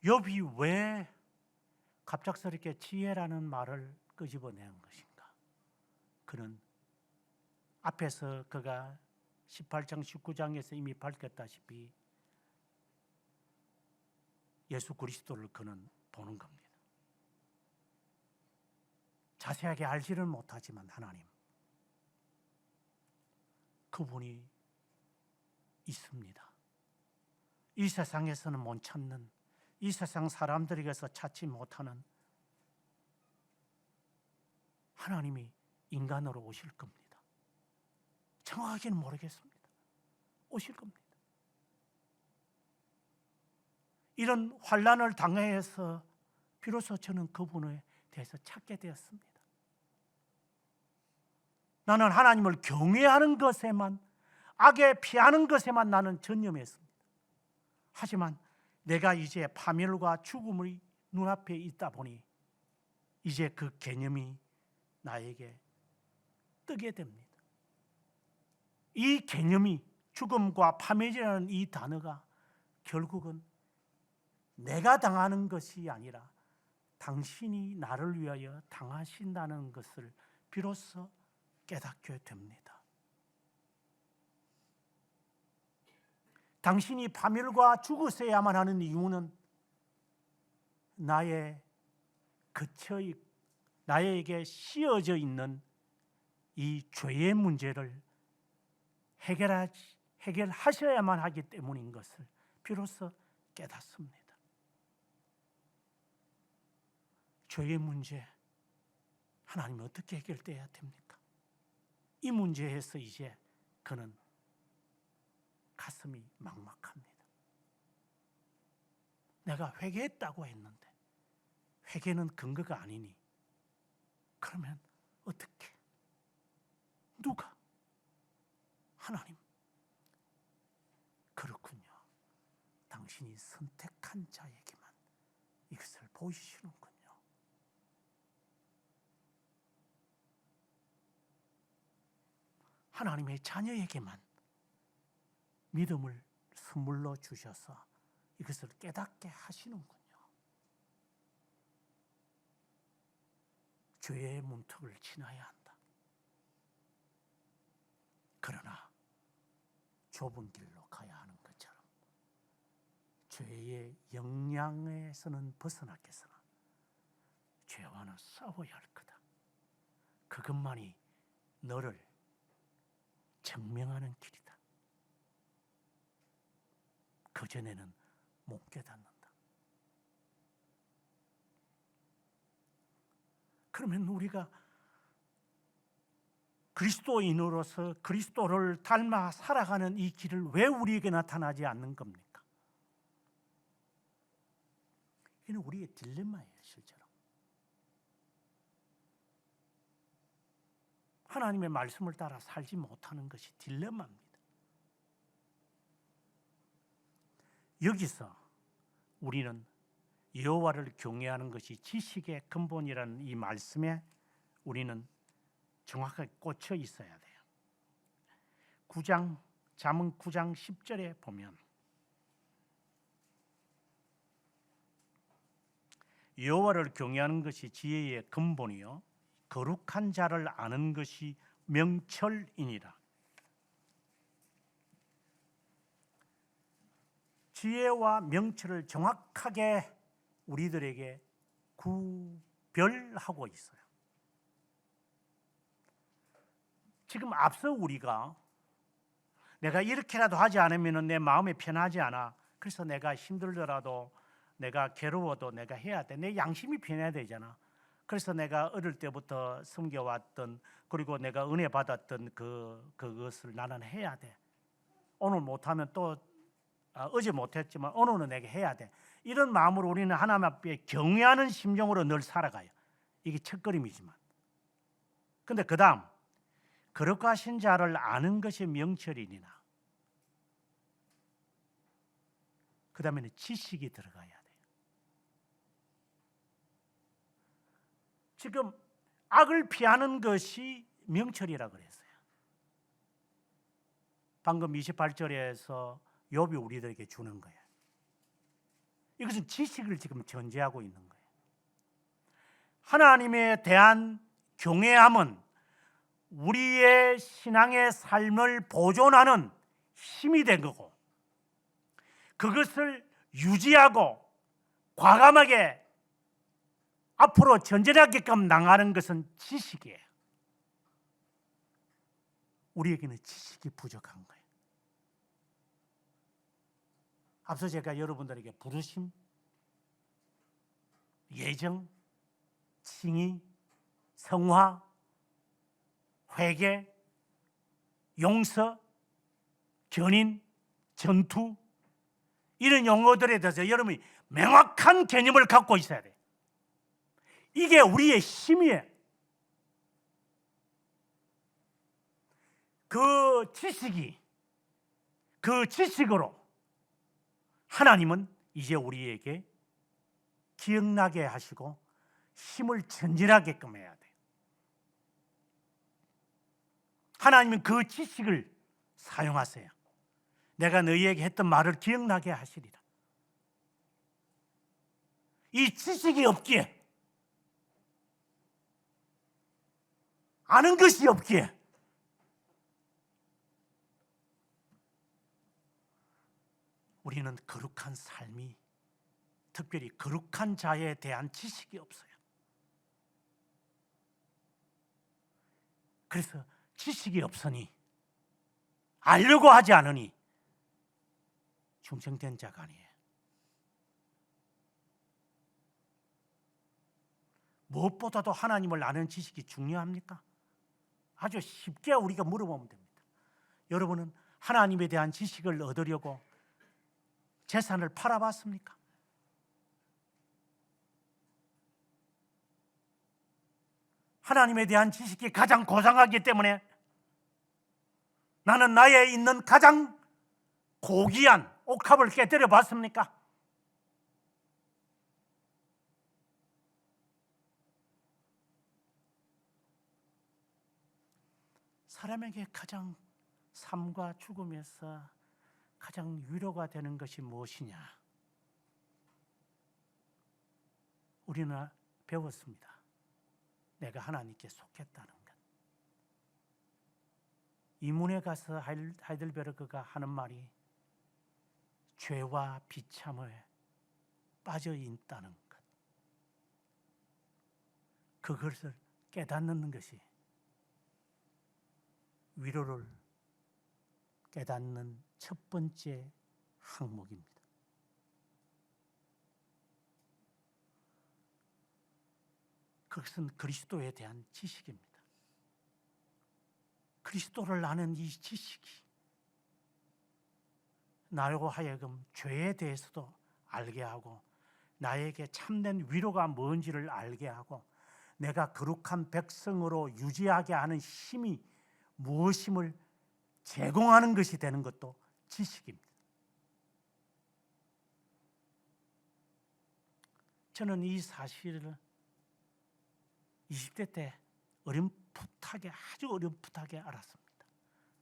욥이 왜 갑작스럽게 지혜라는 말을 끄집어내는 것인가? 그는 앞에서 그가 18장 19장에서 이미 밝혔다시피 예수 그리스도를 그는 보는 겁니다. 자세하게 알지는 못하지만 하나님, 그분이 있습니다. 이 세상에서는 못 찾는, 이 세상 사람들에게서 찾지 못하는 하나님이 인간으로 오실 겁니다. 정확하게는 모르겠습니다. 오실 겁니다. 이런 환난을 당해서 비로소 저는 그분에 대해서 찾게 되었습니다. 나는 하나님을 경외하는 것에만, 악에 피하는 것에만 나는 전념했습니다. 하지만 내가 이제 파멸과 죽음이 눈앞에 있다 보니 이제 그 개념이 나에게 뜨게 됩니다. 이 개념이, 죽음과 파멸이라는 이 단어가 결국은 내가 당하는 것이 아니라 당신이 나를 위하여 당하신다는 것을 비로소 깨닫게 됩니다. 당신이 파멸과 죽으셔야만 하는 이유는 나에게 씌어져 있는 이 죄의 문제를 해결하셔야만 하기 때문인 것을 비로소 깨닫습니다. 죄의 문제, 하나님이 어떻게 해결돼야 됩니까? 이 문제에서 이제 그는 가슴이 막막합니다. 내가 회개했다고 했는데 회개는 근거가 아니니 그러면 어떻게? 누가? 하나님. 그렇군요. 당신이 선택한 자에게만 이것을 보이시는군요. 하나님의 자녀에게만 믿음을 선물로 주셔서 이것을 깨닫게 하시는군요. 죄의 문턱을 지나야 한다. 그러나 좁은 길로 가야 하는 것처럼 죄의 영향에서는 벗어나겠으나 죄와는 싸워야 할 거다. 그것만이 너를 증명하는 길이다. 그전에는 못 깨닫는다. 그러면 우리가 그리스도인으로서 그리스도를 닮아 살아가는 이 길을 왜 우리에게 나타나지 않는 겁니까? 이는 우리의 딜레마예요, 실제로. 하나님의 말씀을 따라 살지 못하는 것이 딜레마입니다. 여기서 우리는 여호와를 경외하는 것이 지식의 근본이라는 이 말씀에 우리는 정확하게 꽂혀 있어야 돼요. 잠언 9장 10절에 보면 여호와를 경외하는 것이 지혜의 근본이요 거룩한 자를 아는 것이 명철이니라. 지혜와 명철을 정확하게 우리들에게 구별하고 있어요. 지금 앞서 우리가 내가 이렇게라도 하지 않으면 내 마음이 편하지 않아. 그래서 내가 힘들더라도 내가 괴로워도 내가 해야 돼. 내 양심이 편해야 되잖아. 그래서 내가 어릴 때부터 섬겨왔던 그리고 내가 은혜 받았던 그것을 나는 해야 돼. 오늘 못하면 또 어제 못했지만 오늘은 내가 해야 돼. 이런 마음으로 우리는 하나님 앞에 경외하는 심정으로 늘 살아가요. 이게 첫걸음이지만. 근데 그 다음 거룩하신 자를 아는 것이 명철이니나 그 다음에는 지식이 들어가야 돼요. 지금 악을 피하는 것이 명철이라고 그랬어요. 방금 28절에서 욥이 우리들에게 주는 거예요. 이것은 지식을 지금 전제하고 있는 거예요. 하나님에 대한 경외함은 우리의 신앙의 삶을 보존하는 힘이 된 거고 그것을 유지하고 과감하게 앞으로 전진하게끔 나가는 것은 지식이에요. 우리에게는 지식이 부족한 거예요. 앞서 제가 여러분들에게 부르심, 예정, 칭의, 성화, 회개, 용서, 견인, 전투 이런 용어들에 대해서 여러분이 명확한 개념을 갖고 있어야 돼요. 이게 우리의 힘이에요. 그 지식으로 하나님은 이제 우리에게 기억나게 하시고 힘을 전진하게끔 해야 돼요. 하나님은 그 지식을 사용하세요. 내가 너희에게 했던 말을 기억나게 하시리라. 이 지식이 없기에 아는 것이 없기에 우리는 거룩한 삶이 특별히 거룩한 자에 대한 지식이 없어요. 그래서 지식이 없으니 알려고 하지 않으니 충성된 자가 아니에요. 무엇보다도 하나님을 아는 지식이 중요합니까? 아주 쉽게 우리가 물어보면 됩니다. 여러분은 하나님에 대한 지식을 얻으려고 재산을 팔아봤습니까? 하나님에 대한 지식이 가장 고상하기 때문에 나는 나에 있는 가장 고귀한 옥합을 깨뜨려 봤습니까? 사람에게 가장 삶과 죽음에서 가장 위로가 되는 것이 무엇이냐? 우리는 배웠습니다. 내가 하나님께 속했다는 것. 이문에 가서 하이델베르크가 하는 말이 죄와 비참에 빠져 있다는 것. 그것을 깨닫는 것이 위로를 깨닫는 첫 번째 항목입니다. 그것은 그리스도에 대한 지식입니다. 그리스도를 아는 이 지식이 나로 하여금 죄에 대해서도 알게 하고 나에게 참된 위로가 뭔지를 알게 하고 내가 거룩한 백성으로 유지하게 하는 힘이 무엇임을 제공하는 것이 되는 것도 지식입니다. 저는 이 사실을 20대 때 어렴풋하게, 아주 어렴풋하게 알았습니다.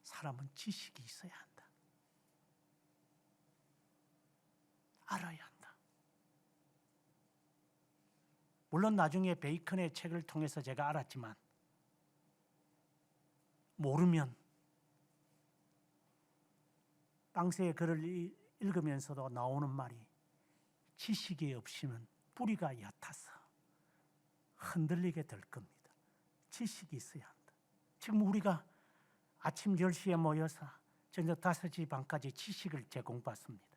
사람은 지식이 있어야 한다. 알아야 한다. 물론 나중에 베이컨의 책을 통해서 제가 알았지만 모르면 빵세의 글을 읽으면서도 나오는 말이 지식이 없이는 뿌리가 얕아서 흔들리게 될 겁니다. 지식이 있어야 한다. 지금 우리가 아침 10시에 모여서 저녁 5시 반까지 지식을 제공받습니다.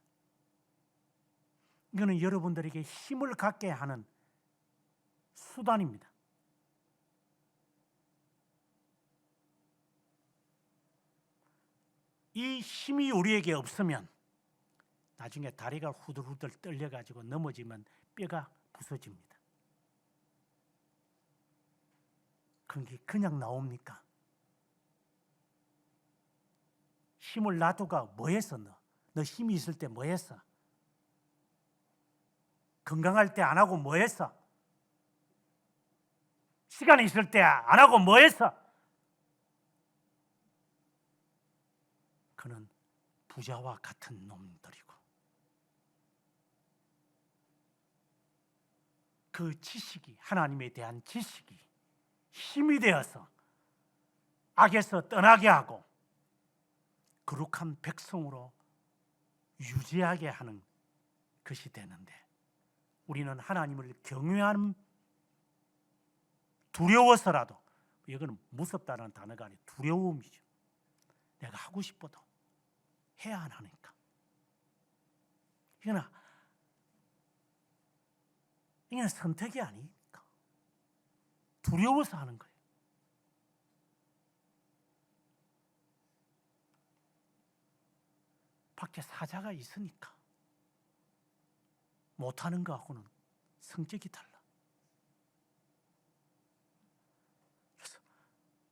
이거는 여러분들에게 힘을 갖게 하는 수단입니다. 이 힘이 우리에게 없으면 나중에 다리가 후들후들 떨려가지고 넘어지면 뼈가 부서집니다. 그게 그냥 나옵니까? 힘을 놔두가 뭐 했어 너? 너 힘이 있을 때 뭐 했어? 건강할 때 안 하고 뭐 했어? 시간이 있을 때 안 하고 뭐 했어? 그는 부자와 같은 놈들이고 그 지식이 하나님에 대한 지식이 힘이 되어서 악에서 떠나게 하고 거룩한 백성으로 유지하게 하는 것이 되는데 우리는 하나님을 경외하는 두려워서라도 이거는 무섭다는 단어가 아니라 두려움이죠. 내가 하고 싶어도 해야 안 하니까. 이거는 선택이 아니니까. 두려워서 하는 거예요. 밖에 사자가 있으니까 못하는 거하고는 성격이 달라. 그래서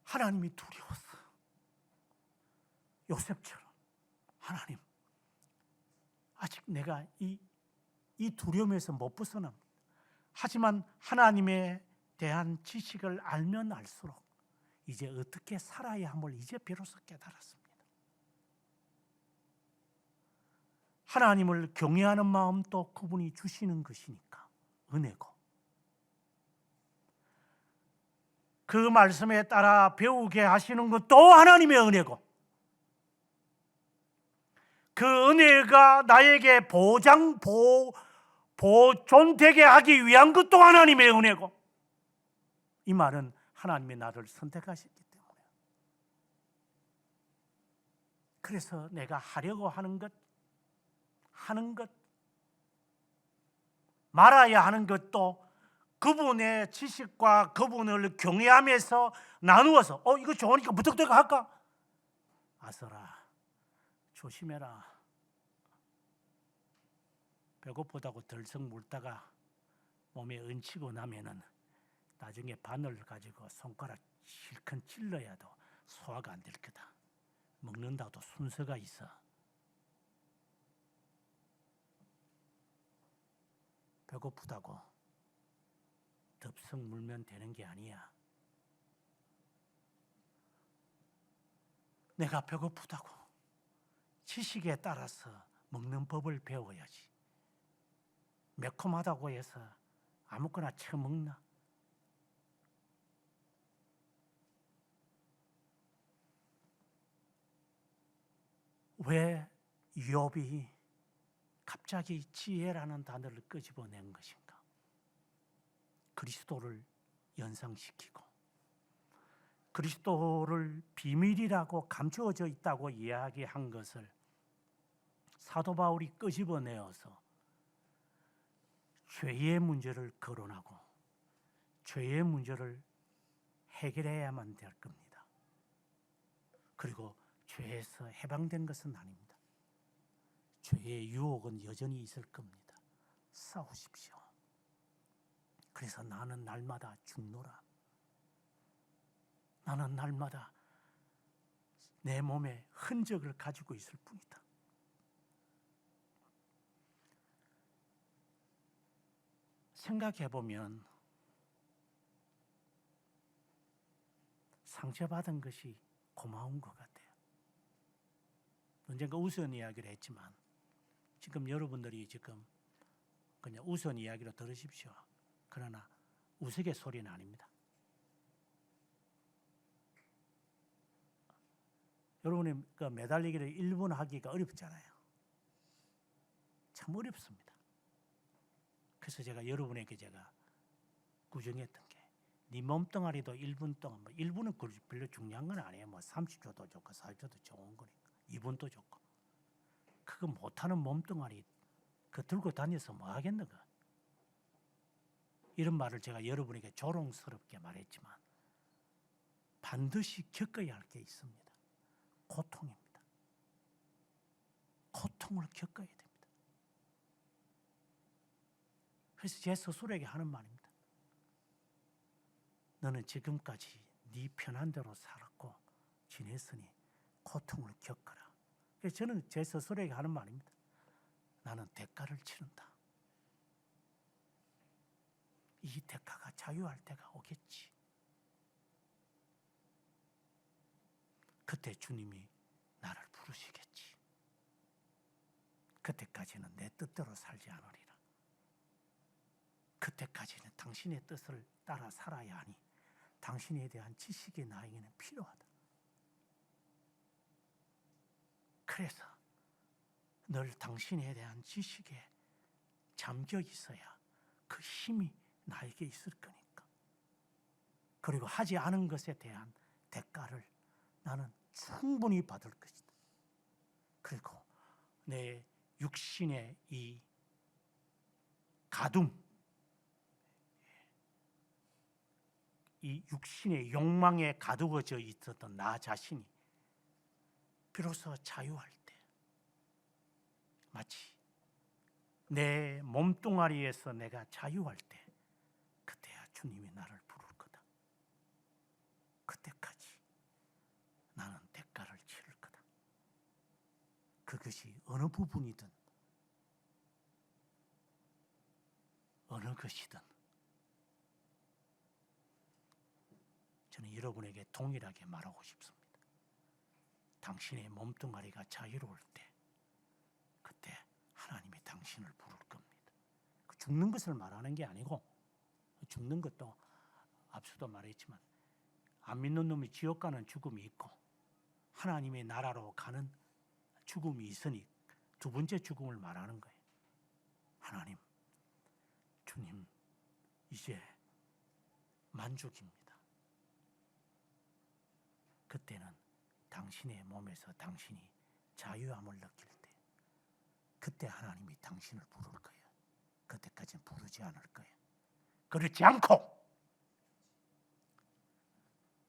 하나님이 두려웠어. 요셉처럼 하나님 아직 내가 이 두려움에서 못 벗어납니다. 하지만 하나님에 대한 지식을 알면 알수록 이제 어떻게 살아야 함을 이제 비로소 깨달았습니다. 하나님을 경외하는 마음도 그분이 주시는 것이니까 은혜고 그 말씀에 따라 배우게 하시는 것도 하나님의 은혜고 그 은혜가 나에게 보존되게 하기 위한 것도 하나님의 은혜고 이 말은 하나님이 나를 선택하셨기 때문에 그래서 내가 하려고 하는 것 말아야 하는 것도 그분의 지식과 그분을 경외하면서 나누어서 이거 좋으니까 무턱대고 할까? 아서라 조심해라. 배고프다고 덜썩 물다가 몸에 얹히고 나면은 나중에 바늘 가지고 손가락 실컷 찔러야도 소화가 안 될 거다. 먹는다도 순서가 있어. 배고프다고 덥석 물면 되는 게 아니야. 내가 배고프다고 지식에 따라서 먹는 법을 배워야지. 매콤하다고 해서 아무거나 처먹나? 왜 욥이 갑자기 지혜라는 단어를 끄집어낸 것인가? 그리스도를 연상시키고 그리스도를 비밀이라고 감추어져 있다고 이야기한 것을 사도 바울이 끄집어내어서 죄의 문제를 거론하고 죄의 문제를 해결해야만 될 겁니다. 그리고 죄에서 해방된 것은 아닙니다. 죄의 유혹은 여전히 있을 겁니다. 싸우십시오. 그래서 나는 날마다 죽노라. 나는 날마다 내 몸에 흔적을 가지고 있을 뿐이다. 생각해보면 상처받은 것이 고마운 것 같아요. 언젠가 우스운 이야기를 했지만 지금 여러분들이 지금 그냥 우스운 이야기로 들으십시오. 그러나 우스갯소리는 아닙니다. 여러분이 그 매달리기를 1분 하기가 어렵잖아요. 참 어렵습니다. 그래서 제가 여러분에게 제가 구정했던 게 네 몸뚱아리도 1분 동안 1분은 별로 중요한 건 아니에요. 30초도 좋고 40초도 좋은 거니까 2분도 좋고 그거 못하는 몸뚱아리 그 들고 다녀서 뭐 하겠는가? 이런 말을 제가 여러분에게 조롱스럽게 말했지만 반드시 겪어야 할 게 있습니다. 고통입니다. 고통을 겪어야 됩니다. 그래서 제 스스로에게 하는 말입니다. 너는 지금까지 네 편한 대로 살았고 지냈으니 고통을 겪어라. 그래서 저는 제 스스로에게 하는 말입니다. 나는 대가를 치른다. 이 대가가 자유할 때가 오겠지. 그때 주님이 나를 부르시겠지. 그때까지는 내 뜻대로 살지 않으리라. 그때까지는 당신의 뜻을 따라 살아야 하니 당신에 대한 지식이 나에게는 필요하다. 그래서 늘 당신에 대한 지식에 잠겨 있어야 그 힘이 나에게 있을 거니까. 그리고 하지 않은 것에 대한 대가를 나는 충분히 받을 것이다. 그리고 내 육신의 이 가둠, 이 육신의 욕망에 가두어져 있었던 나 자신이 비로소 자유할 때 마치 내 몸뚱아리에서 내가 자유할 때 그때야 주님이 나를 부를 거다. 그때까지 나는 대가를 치를 거다. 그것이 어느 부분이든 어느 것이든 저는 여러분에게 동일하게 말하고 싶습니다. 당신의 몸뚱아리가 자유로울 때 그때 하나님이 당신을 부를 겁니다. 죽는 것을 말하는 게 아니고 죽는 것도 앞서도 말했지만 안 믿는 놈이 지옥 가는 죽음이 있고 하나님의 나라로 가는 죽음이 있으니 두 번째 죽음을 말하는 거예요. 하나님, 주님 이제 만족입니다. 그때는 당신의 몸에서 당신이 자유함을 느낄 때 그때 하나님이 당신을 부를 거예요. 그때까지는 부르지 않을 거예요. 그렇지 않고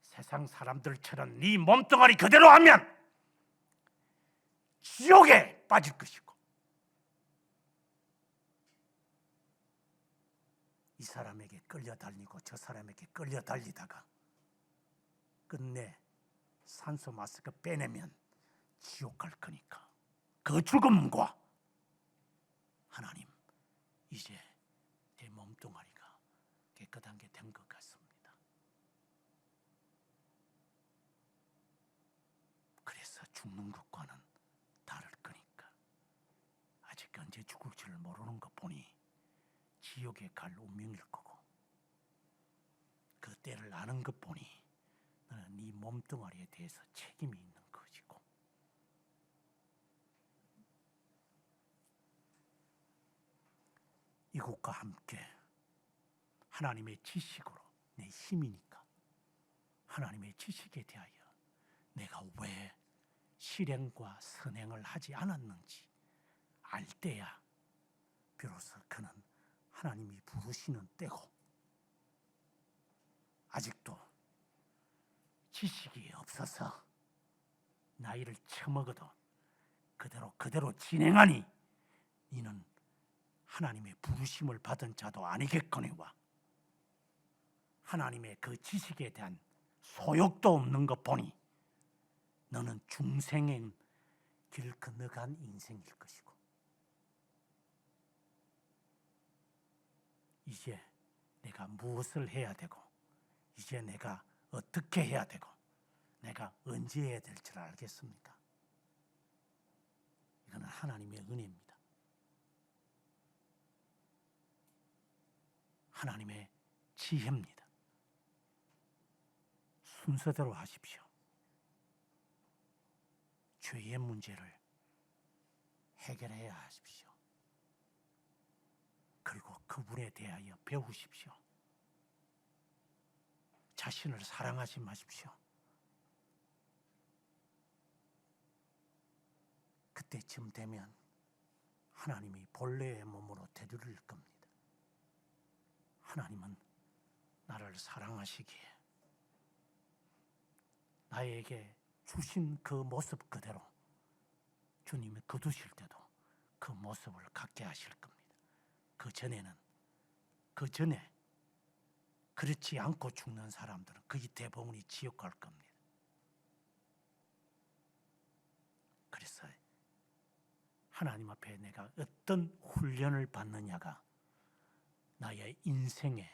세상 사람들처럼 네 몸뚱아리 그대로 하면 지옥에 빠질 것이고 이 사람에게 끌려달리고 저 사람에게 끌려달리다가 끝내 산소 마스크 빼내면 지옥 갈 거니까 그 죽음과 하나님, 이제 제 몸뚱아리가 깨끗한 게 된 것 같습니다. 그래서 죽는 것과는 다를 거니까 아직 언제 죽을 줄 모르는 것 보니 지옥에 갈 운명일 거고, 그 때를 아는 것 보니 너는 네 몸뚱아리에 대해서 책임이 있는 것이고, 이것과 함께 하나님의 지식으로, 내 힘이니까 하나님의 지식에 대하여 내가 왜 실행과 선행을 하지 않았는지 알 때야 비로소 그는 하나님이 부르시는 때고, 아직도 지식이 없어서 나이를 처먹어도 그대로 진행하니 너는 하나님의 부르심을 받은 자도 아니겠거니와, 하나님의 그 지식에 대한 소욕도 없는 것 보니 너는 중생의 길 건너간 인생일 것이고, 이제 내가 무엇을 해야 되고, 이제 내가 어떻게 해야 되고, 내가 언제 해야 될 줄 알겠습니까? 이거는 하나님의 은혜입니다. 하나님의 지혜입니다. 순서대로 하십시오. 죄의 문제를 해결해야 하십시오. 그리고 그분에 대하여 배우십시오. 자신을 사랑하지 마십시오. 그때쯤 되면 하나님이 본래의 몸으로 되돌릴 겁니다. 하나님은 나를 사랑하시기에 나에게 주신 그 모습 그대로 주님이 거두실 때도 그 모습을 갖게 하실 겁니다. 그 전에 그렇지 않고 죽는 사람들은 거의 대부분이 지옥 갈 겁니다. 그래서 하나님 앞에 내가 어떤 훈련을 받느냐가 나의 인생의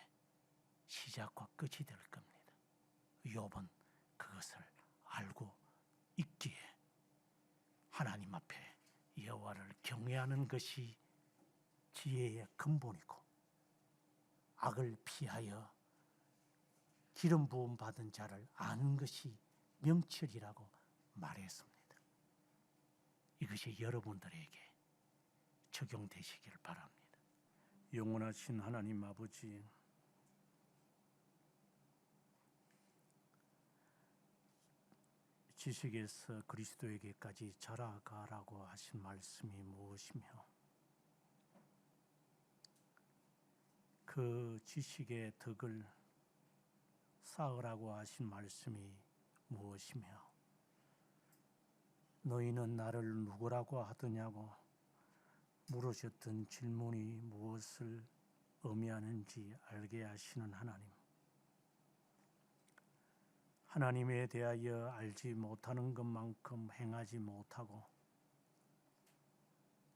시작과 끝이 될 겁니다. 욥은 그것을 알고 있기에 하나님 앞에 여호와를 경외하는 것이 지혜의 근본이고, 악을 피하여 기름 부음 받은 자를 아는 것이 명철이라고 말했습니다. 이것이 여러분들에게 적용되시길 바랍니다. 영원하신 하나님 아버지, 지식에서 그리스도에게까지 자라가라고 하신 말씀이 무엇이며, 그 지식의 덕을 쌓으라고 하신 말씀이 무엇이며, 너희는 나를 누구라고 하더냐고 물으셨던 질문이 무엇을 의미하는지 알게 하시는 하나님, 하나님에 대하여 알지 못하는 것만큼 행하지 못하고,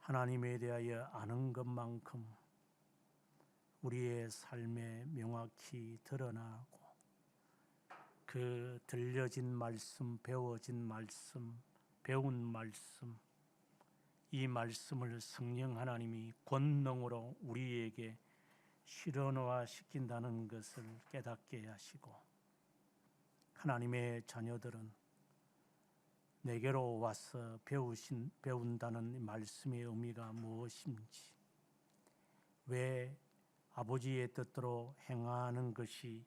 하나님에 대하여 아는 것만큼 우리의 삶에 명확히 드러나고, 그 들려진 말씀, 배워진 말씀, 배운 말씀, 이 말씀을 성령 하나님이 권능으로 우리에게 실현화시킨다는 것을 깨닫게 하시고, 하나님의 자녀들은 내게로 와서 배운다는 말씀의 의미가 무엇인지, 왜 아버지의 뜻대로 행하는 것이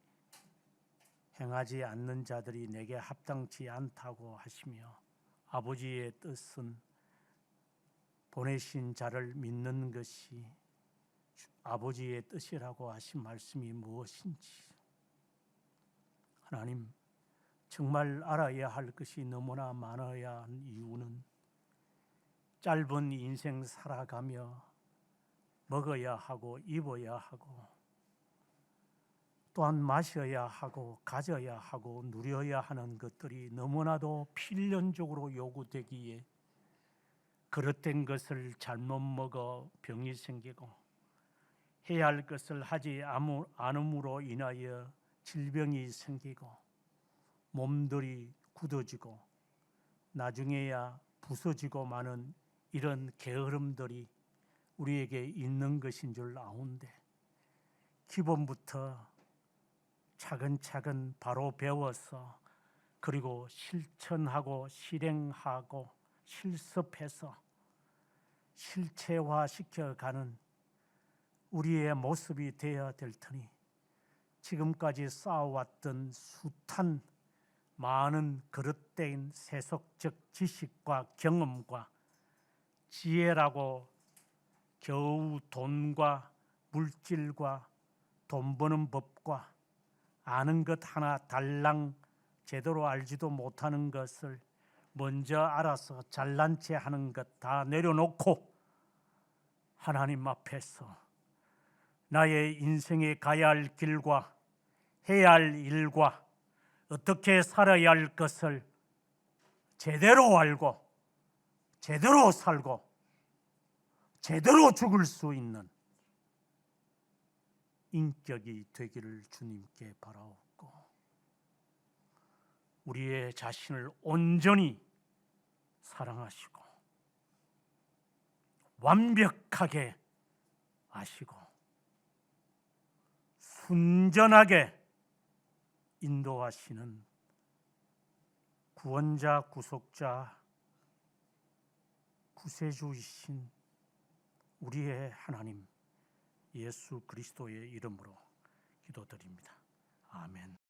행하지 않는 자들이 내게 합당치 않다고 하시며, 아버지의 뜻은 보내신 자를 믿는 것이 아버지의 뜻이라고 하신 말씀이 무엇인지, 하나님, 정말 알아야 할 것이 너무나 많아야 한 이유는 짧은 인생 살아가며 먹어야 하고 입어야 하고 또한 마셔야 하고 가져야 하고 누려야 하는 것들이 너무나도 필연적으로 요구되기에 그릇된 것을 잘못 먹어 병이 생기고 해야 할 것을 하지 않음으로 인하여 질병이 생기고 몸들이 굳어지고 나중에야 부서지고 마는 이런 게으름들이 우리에게 있는 것인 줄 아는데 기본부터 차근차근 바로 배워서 그리고 실천하고 실행하고 실습해서 실체화시켜가는 우리의 모습이 되어야 될 테니 지금까지 쌓아왔던 숱한 많은 그릇된 세속적 지식과 경험과 지혜라고 겨우 돈과 물질과 돈 버는 법과 아는 것 하나 달랑 제대로 알지도 못하는 것을 먼저 알아서 잘난 체 하는 것 다 내려놓고 하나님 앞에서 나의 인생에 가야 할 길과 해야 할 일과 어떻게 살아야 할 것을 제대로 알고 제대로 살고 제대로 죽을 수 있는 인격이 되기를 주님께 바라옵고 우리의 자신을 온전히 사랑하시고 완벽하게 아시고 순전하게 인도하시는 구원자 구속자 구세주이신 우리의 하나님 예수 그리스도의 이름으로 기도드립니다. 아멘.